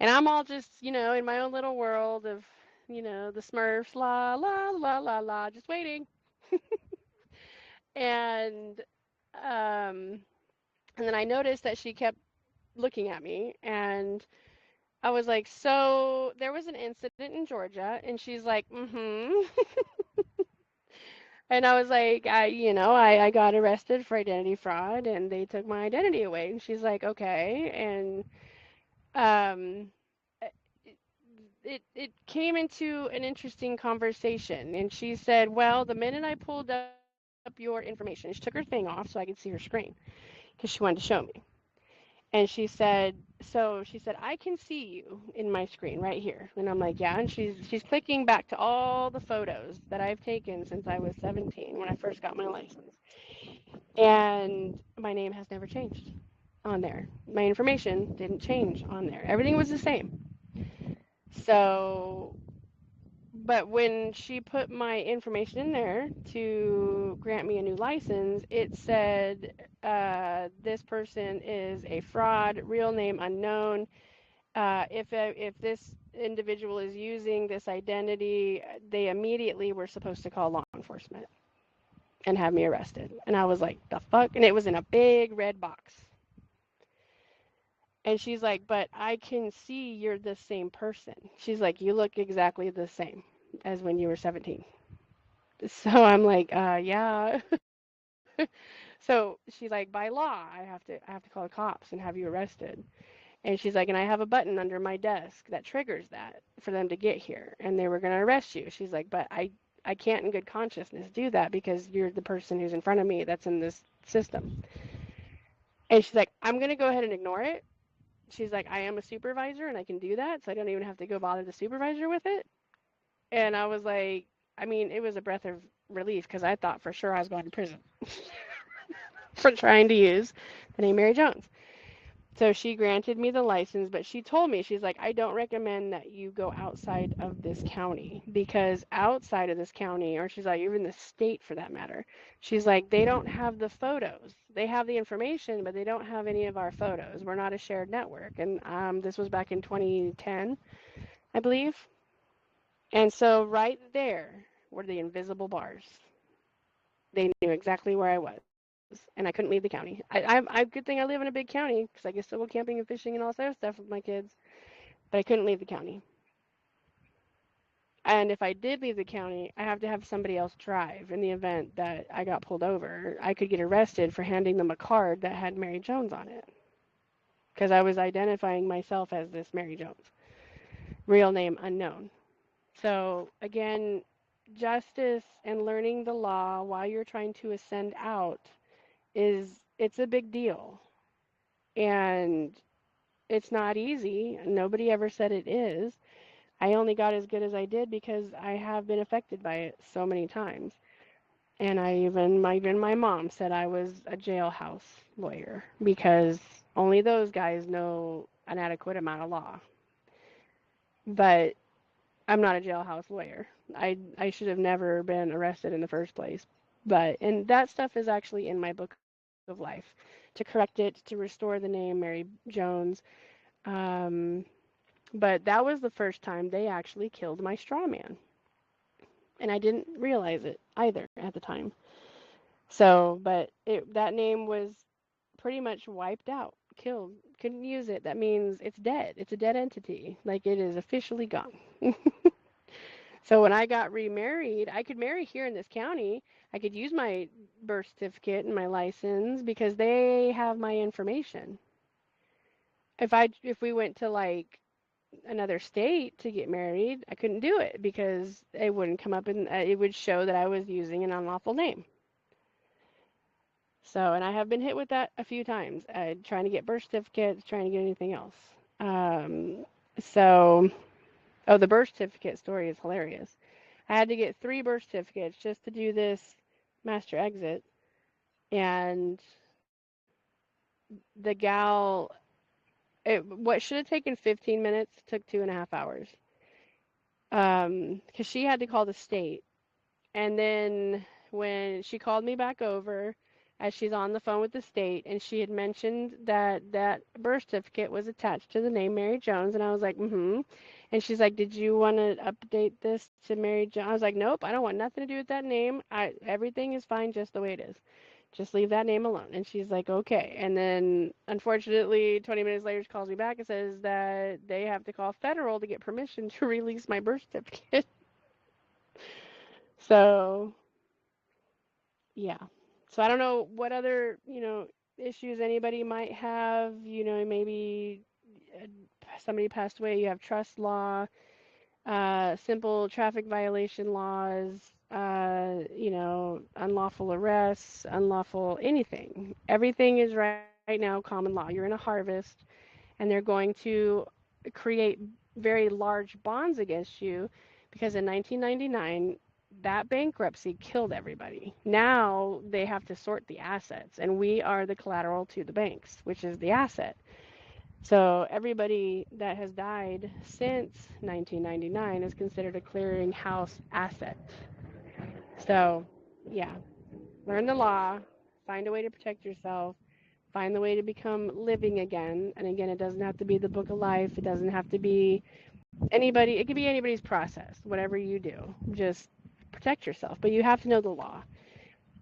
And I'm all just, in my own little world of, the Smurfs, la, la, la, la, la, just waiting. And um, and then I noticed that she kept looking at me, and I was like, so there was an incident in Georgia, and she's like, mm-hmm. And I was like, I got arrested for identity fraud, and they took my identity away. And she's like, okay. And um, it came into an interesting conversation. And she said, well, the minute I pulled up your information, she took her thing off so I could see her screen because she wanted to show me. And she said, I can see you in my screen right here. And I'm like, yeah. And she's clicking back to all the photos that I've taken since I was 17 when I first got my license. And my name has never changed on there. My information didn't change on there. Everything was the same. So, but when she put my information in there to grant me a new license, it said, this person is a fraud, real name unknown. If this individual is using this identity, they immediately were supposed to call law enforcement and have me arrested. And I was like, the fuck? And it was in a big red box. And she's like, but I can see you're the same person. She's like, you look exactly the same as when you were 17. So I'm like, yeah. So she's like, by law, I have to call the cops and have you arrested. And she's like, and I have a button under my desk that triggers that for them to get here, and they were going to arrest you. She's like, but I can't in good consciousness do that because you're the person who's in front of me that's in this system. And she's like, I'm going to go ahead and ignore it. She's like, I am a supervisor and I can do that, so I don't even have to go bother the supervisor with it. And I was like, I mean, it was a breath of relief because I thought for sure I was going to prison for trying to use the name Mary Jones. So she granted me the license, but she told me, she's like, I don't recommend that you go outside of this county because outside of this county, or she's like, even the state for that matter, she's like, they don't have the photos. They have the information, but they don't have any of our photos. We're not a shared network. And this was back in 2010, I believe. And so right there were the invisible bars. They knew exactly where I was, and I couldn't leave the county. I good thing I live in a big county because I can still go camping and fishing and all that stuff with my kids, but I couldn't leave the county. And if I did leave the county, I have to have somebody else drive in the event that I got pulled over. I could get arrested for handing them a card that had Mary Jones on it because I was identifying myself as this Mary Jones, real name unknown. So again, justice and learning the law while you're trying to ascend out it's a big deal. And it's not easy. Nobody ever said it is. I only got as good as I did because I have been affected by it so many times. And even my mom said I was a jailhouse lawyer because only those guys know an adequate amount of law. But I'm not a jailhouse lawyer. I should have never been arrested in the first place. And that stuff is actually in my book of life to correct it, to restore the name Mary Jones. But that was the first time they actually killed my straw man. And I didn't realize it either at the time. So, but that name was pretty much wiped out, killed, couldn't use it. That means it's dead. It's a dead entity. Like it is officially gone. So when I got remarried, I could marry here in this county. I could use my birth certificate and my license because they have my information. If we went to like another state to get married, I couldn't do it because it wouldn't come up and it would show that I was using an unlawful name. So, and I have been hit with that a few times, trying to get birth certificates, trying to get anything else. The birth certificate story is hilarious. I had to get 3 birth certificates just to do this master exit, and the gal, what should have taken 15 minutes took 2.5 hours, because she had to call the state, and then when she called me back over, as she's on the phone with the state, and she had mentioned that that birth certificate was attached to the name Mary Jones, and I was like, mm-hmm. And she's like, did you want to update this to Mary Jones? I was like, nope, I don't want nothing to do with that name. Everything is fine just the way it is. Just leave that name alone. And she's like, okay. And then, unfortunately, 20 minutes later, she calls me back and says that they have to call federal to get permission to release my birth certificate. So, yeah. So I don't know what other, issues anybody might have. Maybe somebody passed away, you have trust law, simple traffic violation laws, unlawful arrests, unlawful anything. Everything is right now common law. You're in a harvest, and they're going to create very large bonds against you because in 1999, that bankruptcy killed everybody. Now they have to sort the assets, and we are the collateral to the banks, which is the asset. So everybody that has died since 1999 is considered a clearinghouse asset. So, yeah, learn the law, find a way to protect yourself, find the way to become living again. And again, it doesn't have to be the book of life. It doesn't have to be anybody. It could be anybody's process, whatever you do. Just protect yourself. But you have to know the law.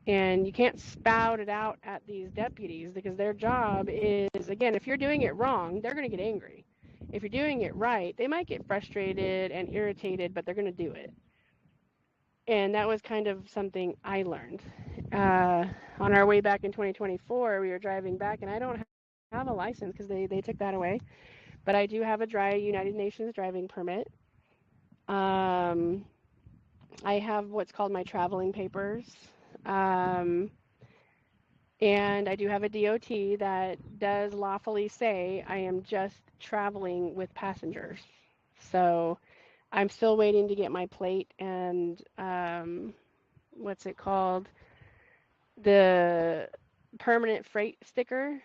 And you can't spout it out at these deputies because their job is, again, if you're doing it wrong, they're going to get angry. If you're doing it right, they might get frustrated and irritated, but they're going to do it. And that was kind of something I learned. On our way back in 2024, we were driving back, and I don't have a license because they took that away. But I do have a dry United Nations driving permit. Um, I have what's called my traveling papers. Um, and I do have a DOT that does lawfully say I am just traveling with passengers. So I'm still waiting to get my plate and what's it called? The permanent freight sticker,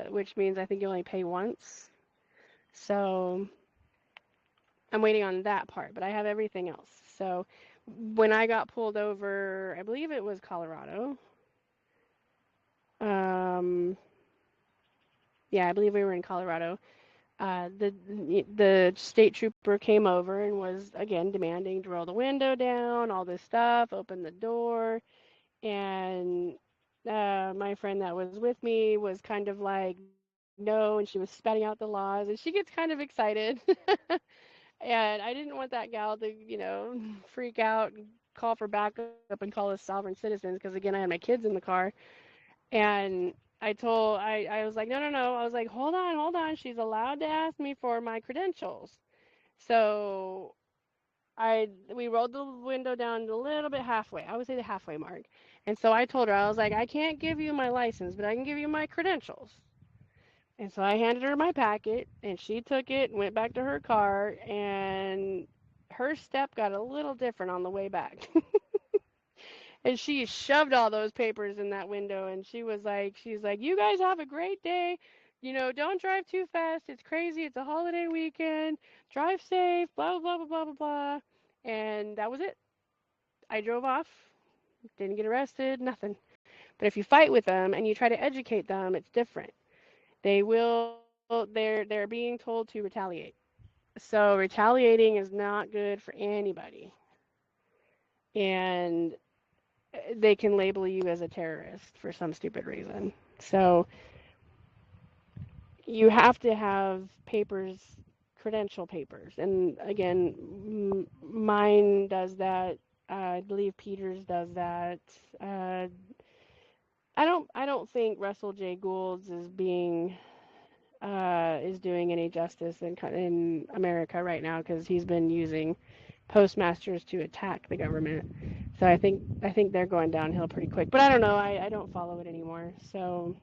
which means I think you only pay once. So I'm waiting on that part, but I have everything else. So when I got pulled over, I believe it was Colorado. Yeah, I believe we were in Colorado. The state trooper came over and was again demanding to roll the window down, all this stuff, open the door, and my friend that was with me was kind of like no, and she was spouting out the laws, and she gets kind of excited. And I didn't want that gal to, freak out and call for backup and call us sovereign citizens because again, I had my kids in the car. And I was like, no, no, no. I was like, hold on. She's allowed to ask me for my credentials. So we rolled the window down a little bit halfway. I would say the halfway mark. And so I told her, I was like, I can't give you my license, but I can give you my credentials. And so I handed her my packet, and she took it and went back to her car, and her step got a little different on the way back. And she shoved all those papers in that window, and she's like, you guys have a great day. Don't drive too fast. It's crazy. It's a holiday weekend. Drive safe, blah, blah, blah, blah, blah, blah. And that was it. I drove off, didn't get arrested, nothing. But if you fight with them and you try to educate them, it's different. They're being told to retaliate. So retaliating is not good for anybody. And they can label you as a terrorist for some stupid reason. So you have to have papers, credential papers. And again, mine does that. I believe Peters does that. Uh, I don't think Russell J. Gould's is doing any justice in America right now because he's been using postmasters to attack the government. So I think they're going downhill pretty quick. But I don't know. I don't follow it anymore. So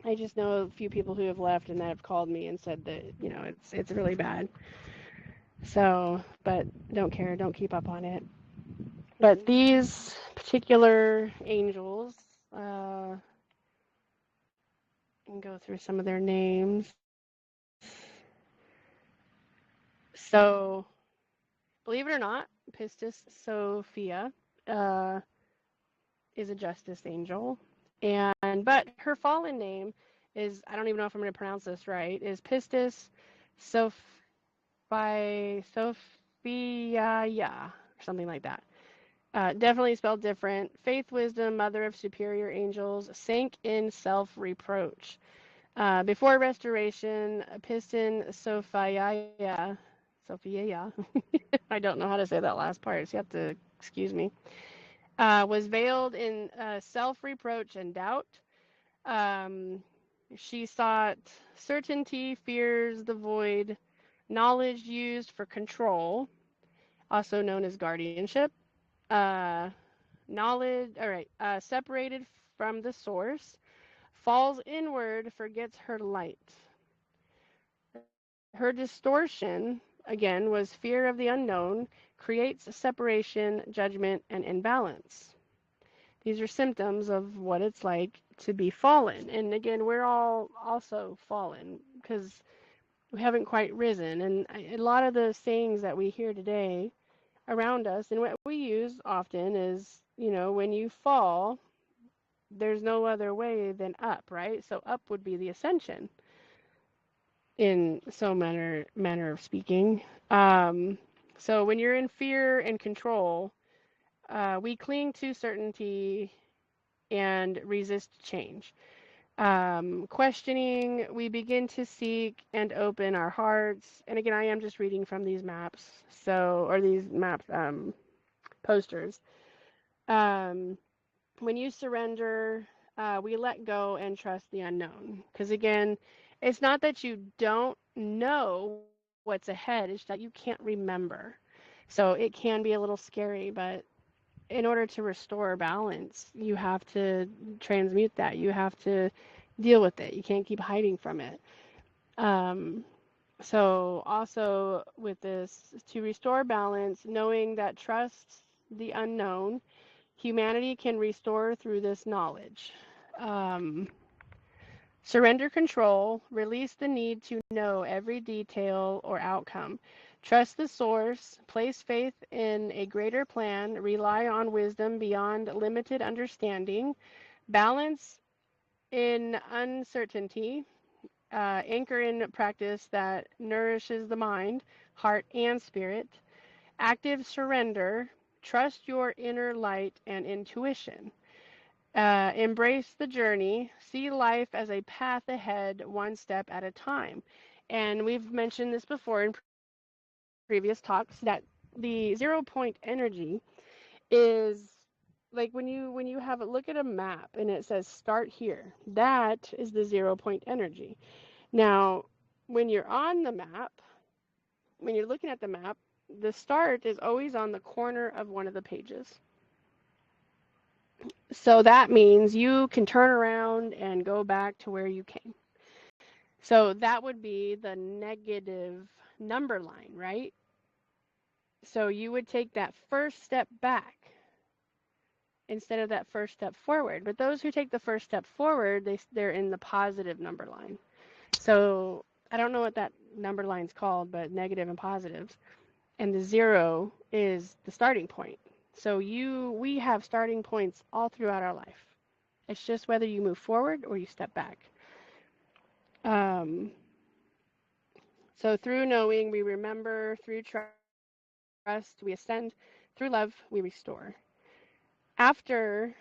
I just know a few people who have left and that have called me and said that it's really bad. So, but don't care. Don't keep up on it. But these particular angels, and go through some of their names. So, believe it or not, Pistis Sophia uh, is a justice angel, but her fallen name is, I don't even know if I'm going to pronounce this right, is Pistis Sophia, or something like that. Definitely spelled different. Faith, wisdom, mother of superior angels, sank in self-reproach. Before restoration, Piston Sophia, I don't know how to say that last part, so you have to excuse me, was veiled in self-reproach and doubt. She sought certainty, fears the void, knowledge used for control, also known as guardianship. Knowledge, all right, separated from the source, falls inward, forgets her light. Her distortion, again, was fear of the unknown, creates separation, judgment, and imbalance. These are symptoms of what it's like to be fallen. And again, we're all also fallen because we haven't quite risen. And a lot of the sayings that we hear today around us and what we use often is, when you fall, there's no other way than up, right? So up would be the ascension in so manner of speaking. So when you're in fear and control, we cling to certainty and resist change. Questioning, we begin to seek and open our hearts. And again, I am just reading from these maps, or these maps posters. When you surrender, we let go and trust the unknown. Because again, it's not that you don't know what's ahead, it's that you can't remember. So it can be a little scary, but in order to restore balance, you have to transmute that. You have to deal with it. You can't keep hiding from it. Um, so also with this, to restore balance, knowing that trust the unknown, humanity can restore through this knowledge. Um, Surrender control, release the need to know every detail or outcome. Trust the source, place faith in a greater plan, rely on wisdom beyond limited understanding, balance in uncertainty, anchor in practice that nourishes the mind, heart, and spirit, active surrender, trust your inner light and intuition. Embrace the journey, see life as a path ahead, one step at a time. And we've mentioned this before in previous talks that the 0 point energy is like when you have a look at a map and it says start here. That is the 0 point energy. Now, when you're on the map, when you're looking at the map, the start is always on the corner of one of the pages. So that means you can turn around and go back to where you came. So that would be the negative number line, right? So you would take that first step back instead of that first step forward. But those who take the first step forward, they're in the positive number line. So I don't know what that number line's called, but negative and positives. And the 0 is the starting point. So we have starting points all throughout our life. It's just whether you move forward or you step back. Um, so through knowing, we remember, through trust, we ascend, through love, we restore. After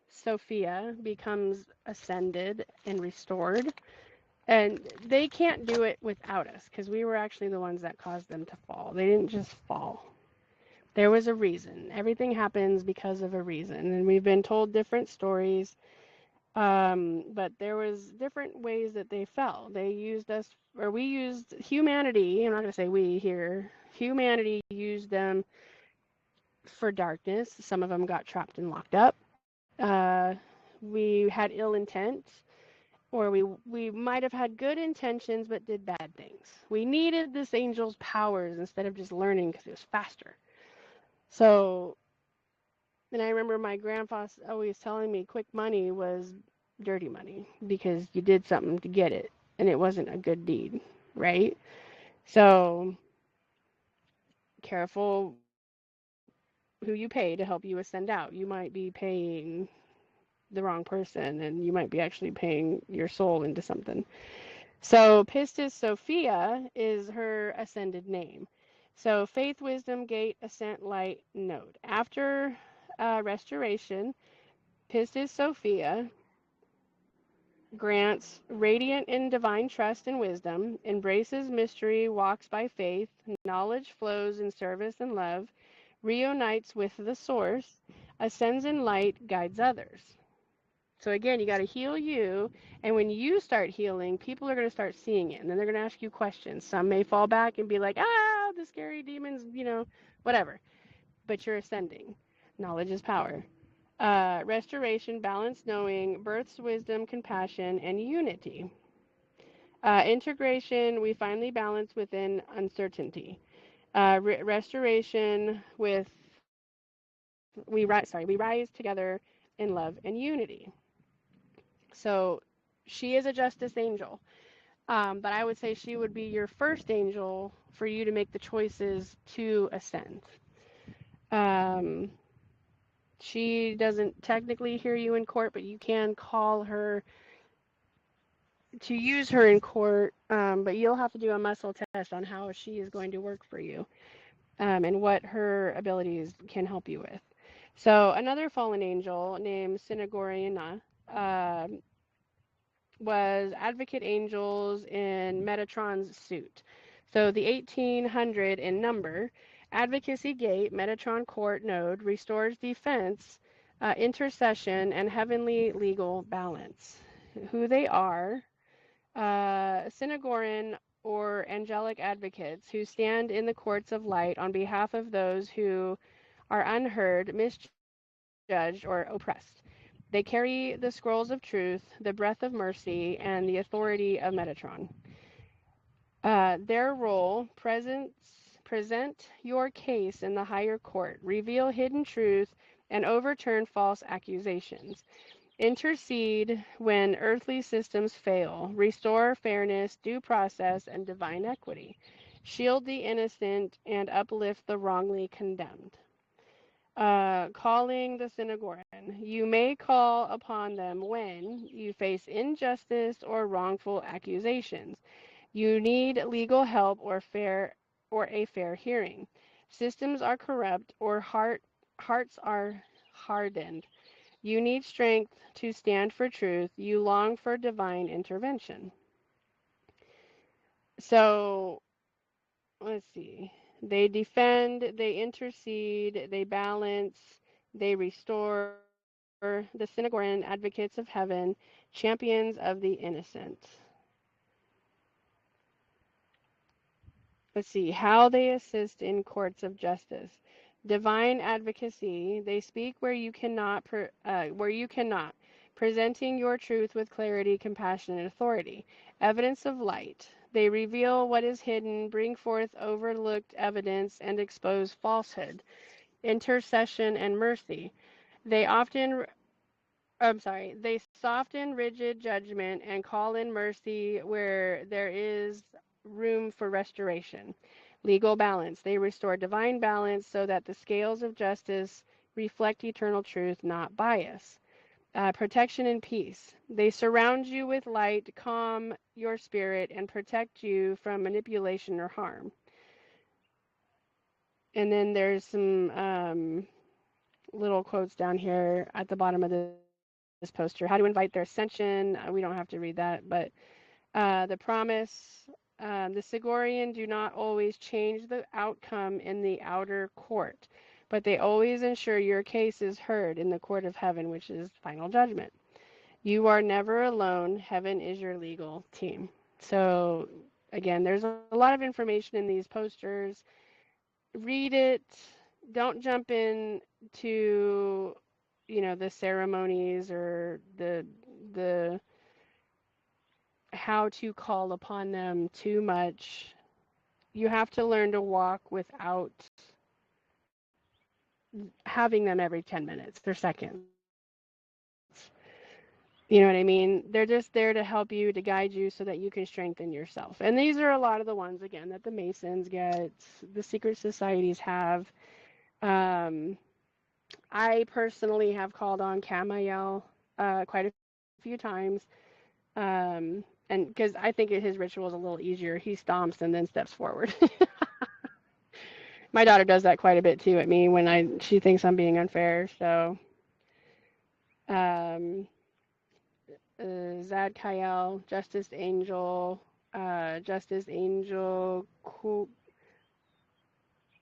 Sophia becomes ascended and restored, and they can't do it without us because we were actually the ones that caused them to fall. They didn't just fall. There was a reason. Everything happens because of a reason, and we've been told different stories. But there was different ways that they fell. They used us, or we used humanity. I'm not going to say we here. Humanity used them for darkness. Some of them got trapped and locked up. We had ill intent, or we might have had good intentions but did bad things. We needed this angel's powers instead of just learning because it was faster. So, and I remember my grandpa always telling me quick money was dirty money because you did something to get it and it wasn't a good deed, right? So careful who you pay to help you ascend out. You might be paying the wrong person and you might be actually paying your soul into something. So Pistis Sophia is her ascended name. So faith, wisdom, gate, ascent, light, node. After restoration, Pistis Sophia grants radiant in divine trust and wisdom, embraces mystery, walks by faith, knowledge flows in service and love, reunites with the source, ascends in light, guides others. So again, you got to heal you, and when you start healing, people are going to start seeing it, and then they're going to ask you questions. Some may fall back and be like, ah, the scary demons, whatever. But you're ascending. Knowledge is power. Restoration, balance, knowing, births wisdom, compassion, and unity. Integration, we finally balance within uncertainty. Restoration with we rise together in love and unity. So she is a justice angel, but I would say she would be your first angel for you to make the choices to ascend. Um, She doesn't technically hear you in court, but you can call her to use her in court. But you'll have to do a muscle test on how she is going to work for you, and what her abilities can help you with. So another fallen angel named Sinagoriana was advocate angels in Metatron's suit. So the 1800 in number, advocacy gate, Metatron court node restores defense intercession, and heavenly legal balance. Who they are: Synagoran or angelic advocates who stand in the courts of light on behalf of those who are unheard, misjudged, or oppressed. They carry the scrolls of truth, the breath of mercy, and the authority of Metatron. Their role: present your case in the higher court, reveal hidden truth, and overturn false accusations. Intercede when earthly systems fail, restore fairness, due process, and divine equity. Shield the innocent and uplift the wrongly condemned. Calling the Synagoran. You may call upon them when you face injustice or wrongful accusations. You need legal help or a fair hearing. Systems are corrupt or hearts are hardened. You need strength to stand for truth. You long for divine intervention. So let's see. They defend, they intercede, they balance, they restore. The Synagoran, advocates of heaven, champions of the innocent. Let's see how they assist in courts of justice. Divine advocacy. They speak where you cannot, presenting your truth with clarity, compassion, and authority. Evidence of light. They reveal what is hidden, bring forth overlooked evidence, and expose falsehood. Intercession and mercy. They often they soften rigid judgment and call in mercy where there is room for restoration. Legal balance. They restore divine balance so that the scales of justice reflect eternal truth, not bias. Protection and peace. They surround you with light, calm your spirit, and protect you from manipulation or harm. And then there's some little quotes down here at the bottom of this poster. How to invite their ascension. We don't have to read that, but the promise. The Sigorian do not always change the outcome in the outer court, but they always ensure your case is heard in the court of heaven, which is final judgment. You are never alone. Heaven is your legal team. So, again, there's a lot of information in these posters. Read it. Don't jump in to, the ceremonies or the how to call upon them too much. You have to learn to walk without having them every 10 minutes or seconds. You know what I mean? They're just there to help you, to guide you so that you can strengthen yourself. And these are a lot of the ones, again, that the Masons get, the secret societies have. Um, I personally have called on Camael quite a few times. And because I think his ritual is a little easier, he stomps and then steps forward. My daughter does that quite a bit too at me when she thinks I'm being unfair. So, um, Zadkiel, Justice Angel,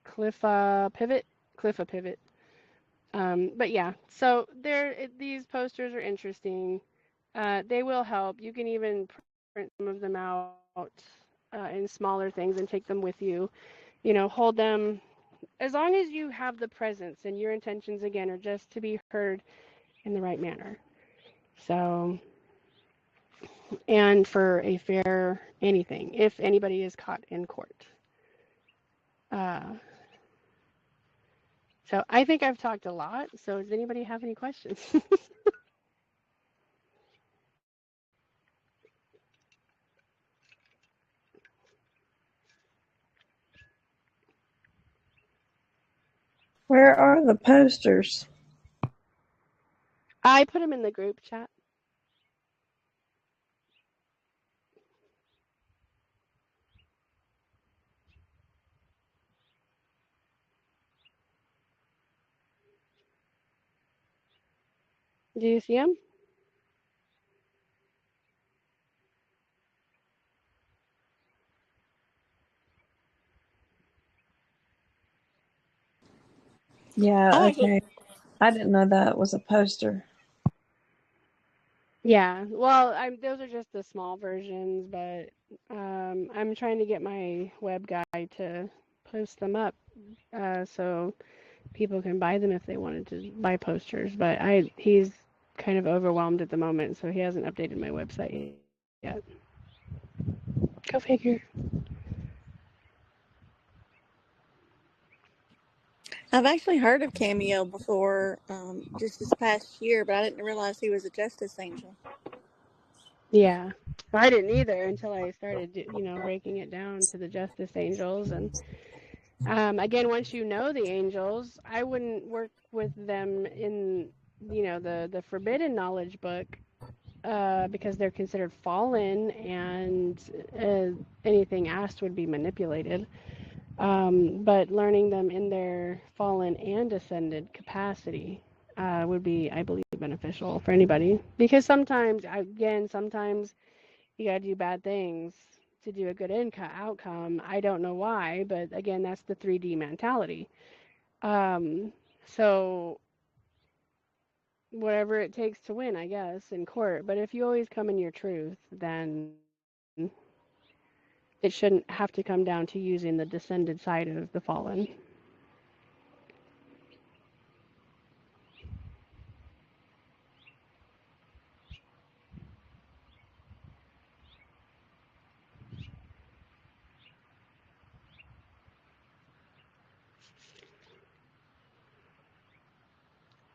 Cliffa Pivot. But yeah, so these posters are interesting. They will help. You can even print some of them out in smaller things and take them with you. Hold them as long as you have the presence and your intentions again are just to be heard in the right manner. So, and for a fair anything, if anybody is caught in court. Uh, so I think I've talked a lot. So does anybody have any questions? Where are the posters? I put them in the group chat. Do you see them? Yeah, okay. I didn't know that was a poster. Yeah, well, those are just the small versions, but I'm trying to get my web guy to post them up so people can buy them if they wanted to buy posters. But he's kind of overwhelmed at the moment, so he hasn't updated my website yet. Go figure. I've actually heard of Cameo before, just this past year, but I didn't realize he was a justice angel. Yeah, well, I didn't either until I started, breaking it down to the justice angels. And again, once you know the angels, I wouldn't work with them in, the forbidden knowledge book because they're considered fallen, and anything asked would be manipulated. But learning them in their fallen and ascended capacity would be, I believe, beneficial for anybody. Because sometimes you got to do bad things to do a good outcome. I don't know why, but again, that's the 3D mentality. So whatever it takes to win, I guess, in court. But if you always come in your truth, then it shouldn't have to come down to using the descended side of the fallen.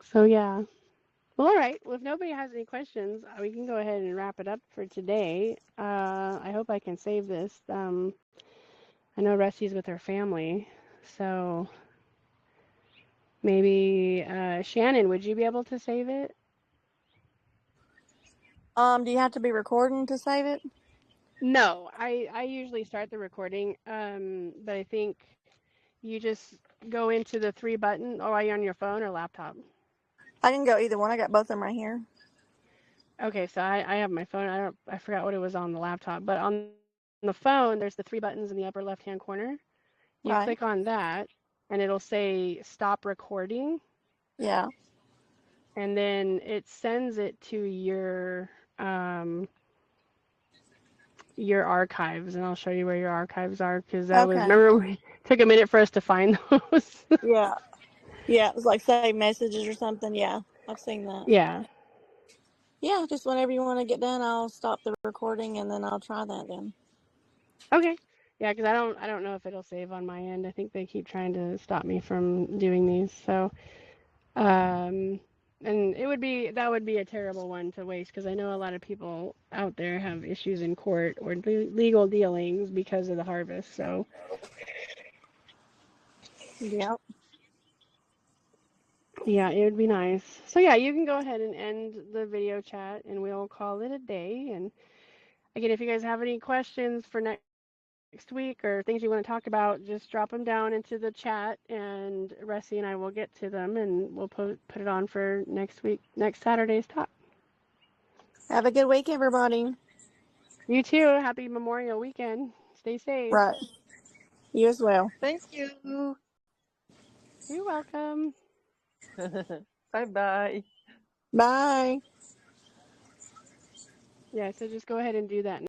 So yeah. Well, all right. Well, if nobody has any questions, we can go ahead and wrap it up for today. I hope I can save this. I know Rusty's with her family, so maybe Shannon, would you be able to save it? Do you have to be recording to save it? No, I usually start the recording, but I think you just go into the 3 button, or are you on your phone or laptop? I can go either one. I got both of them right here. Okay, so I have my phone. I forgot what it was on the laptop, but on the phone, there's the 3 buttons in the upper left-hand corner. You Right. click on that, and it'll say stop recording, Yeah. and then it sends it to your archives, and I'll show you where your archives are, because that was, Okay. remember, it took a minute for us to find those. Yeah. Yeah. It was like save messages or something. Yeah. I've seen that. Yeah. Yeah. Just whenever you want to get done, I'll stop the recording and then I'll try that then. Okay. Yeah, because I don't know if it'll save on my end. I think they keep trying to stop me from doing these. So, and that would be a terrible one to waste, because I know a lot of people out there have issues in court or legal dealings because of the harvest. So, Yep. yeah, it would be nice. So yeah, you can go ahead and end the video chat, and we'll call it a day. And again, if you guys have any questions for next week or things you want to talk about, just drop them down into the chat, and Rusty and I will get to them, and we'll put it on for next Saturday's talk. Have a good week, everybody. You too. Happy Memorial Weekend. Stay safe. Right. You as well. Thank you. You're welcome. Bye-bye. Bye. Yeah, so just go ahead and do that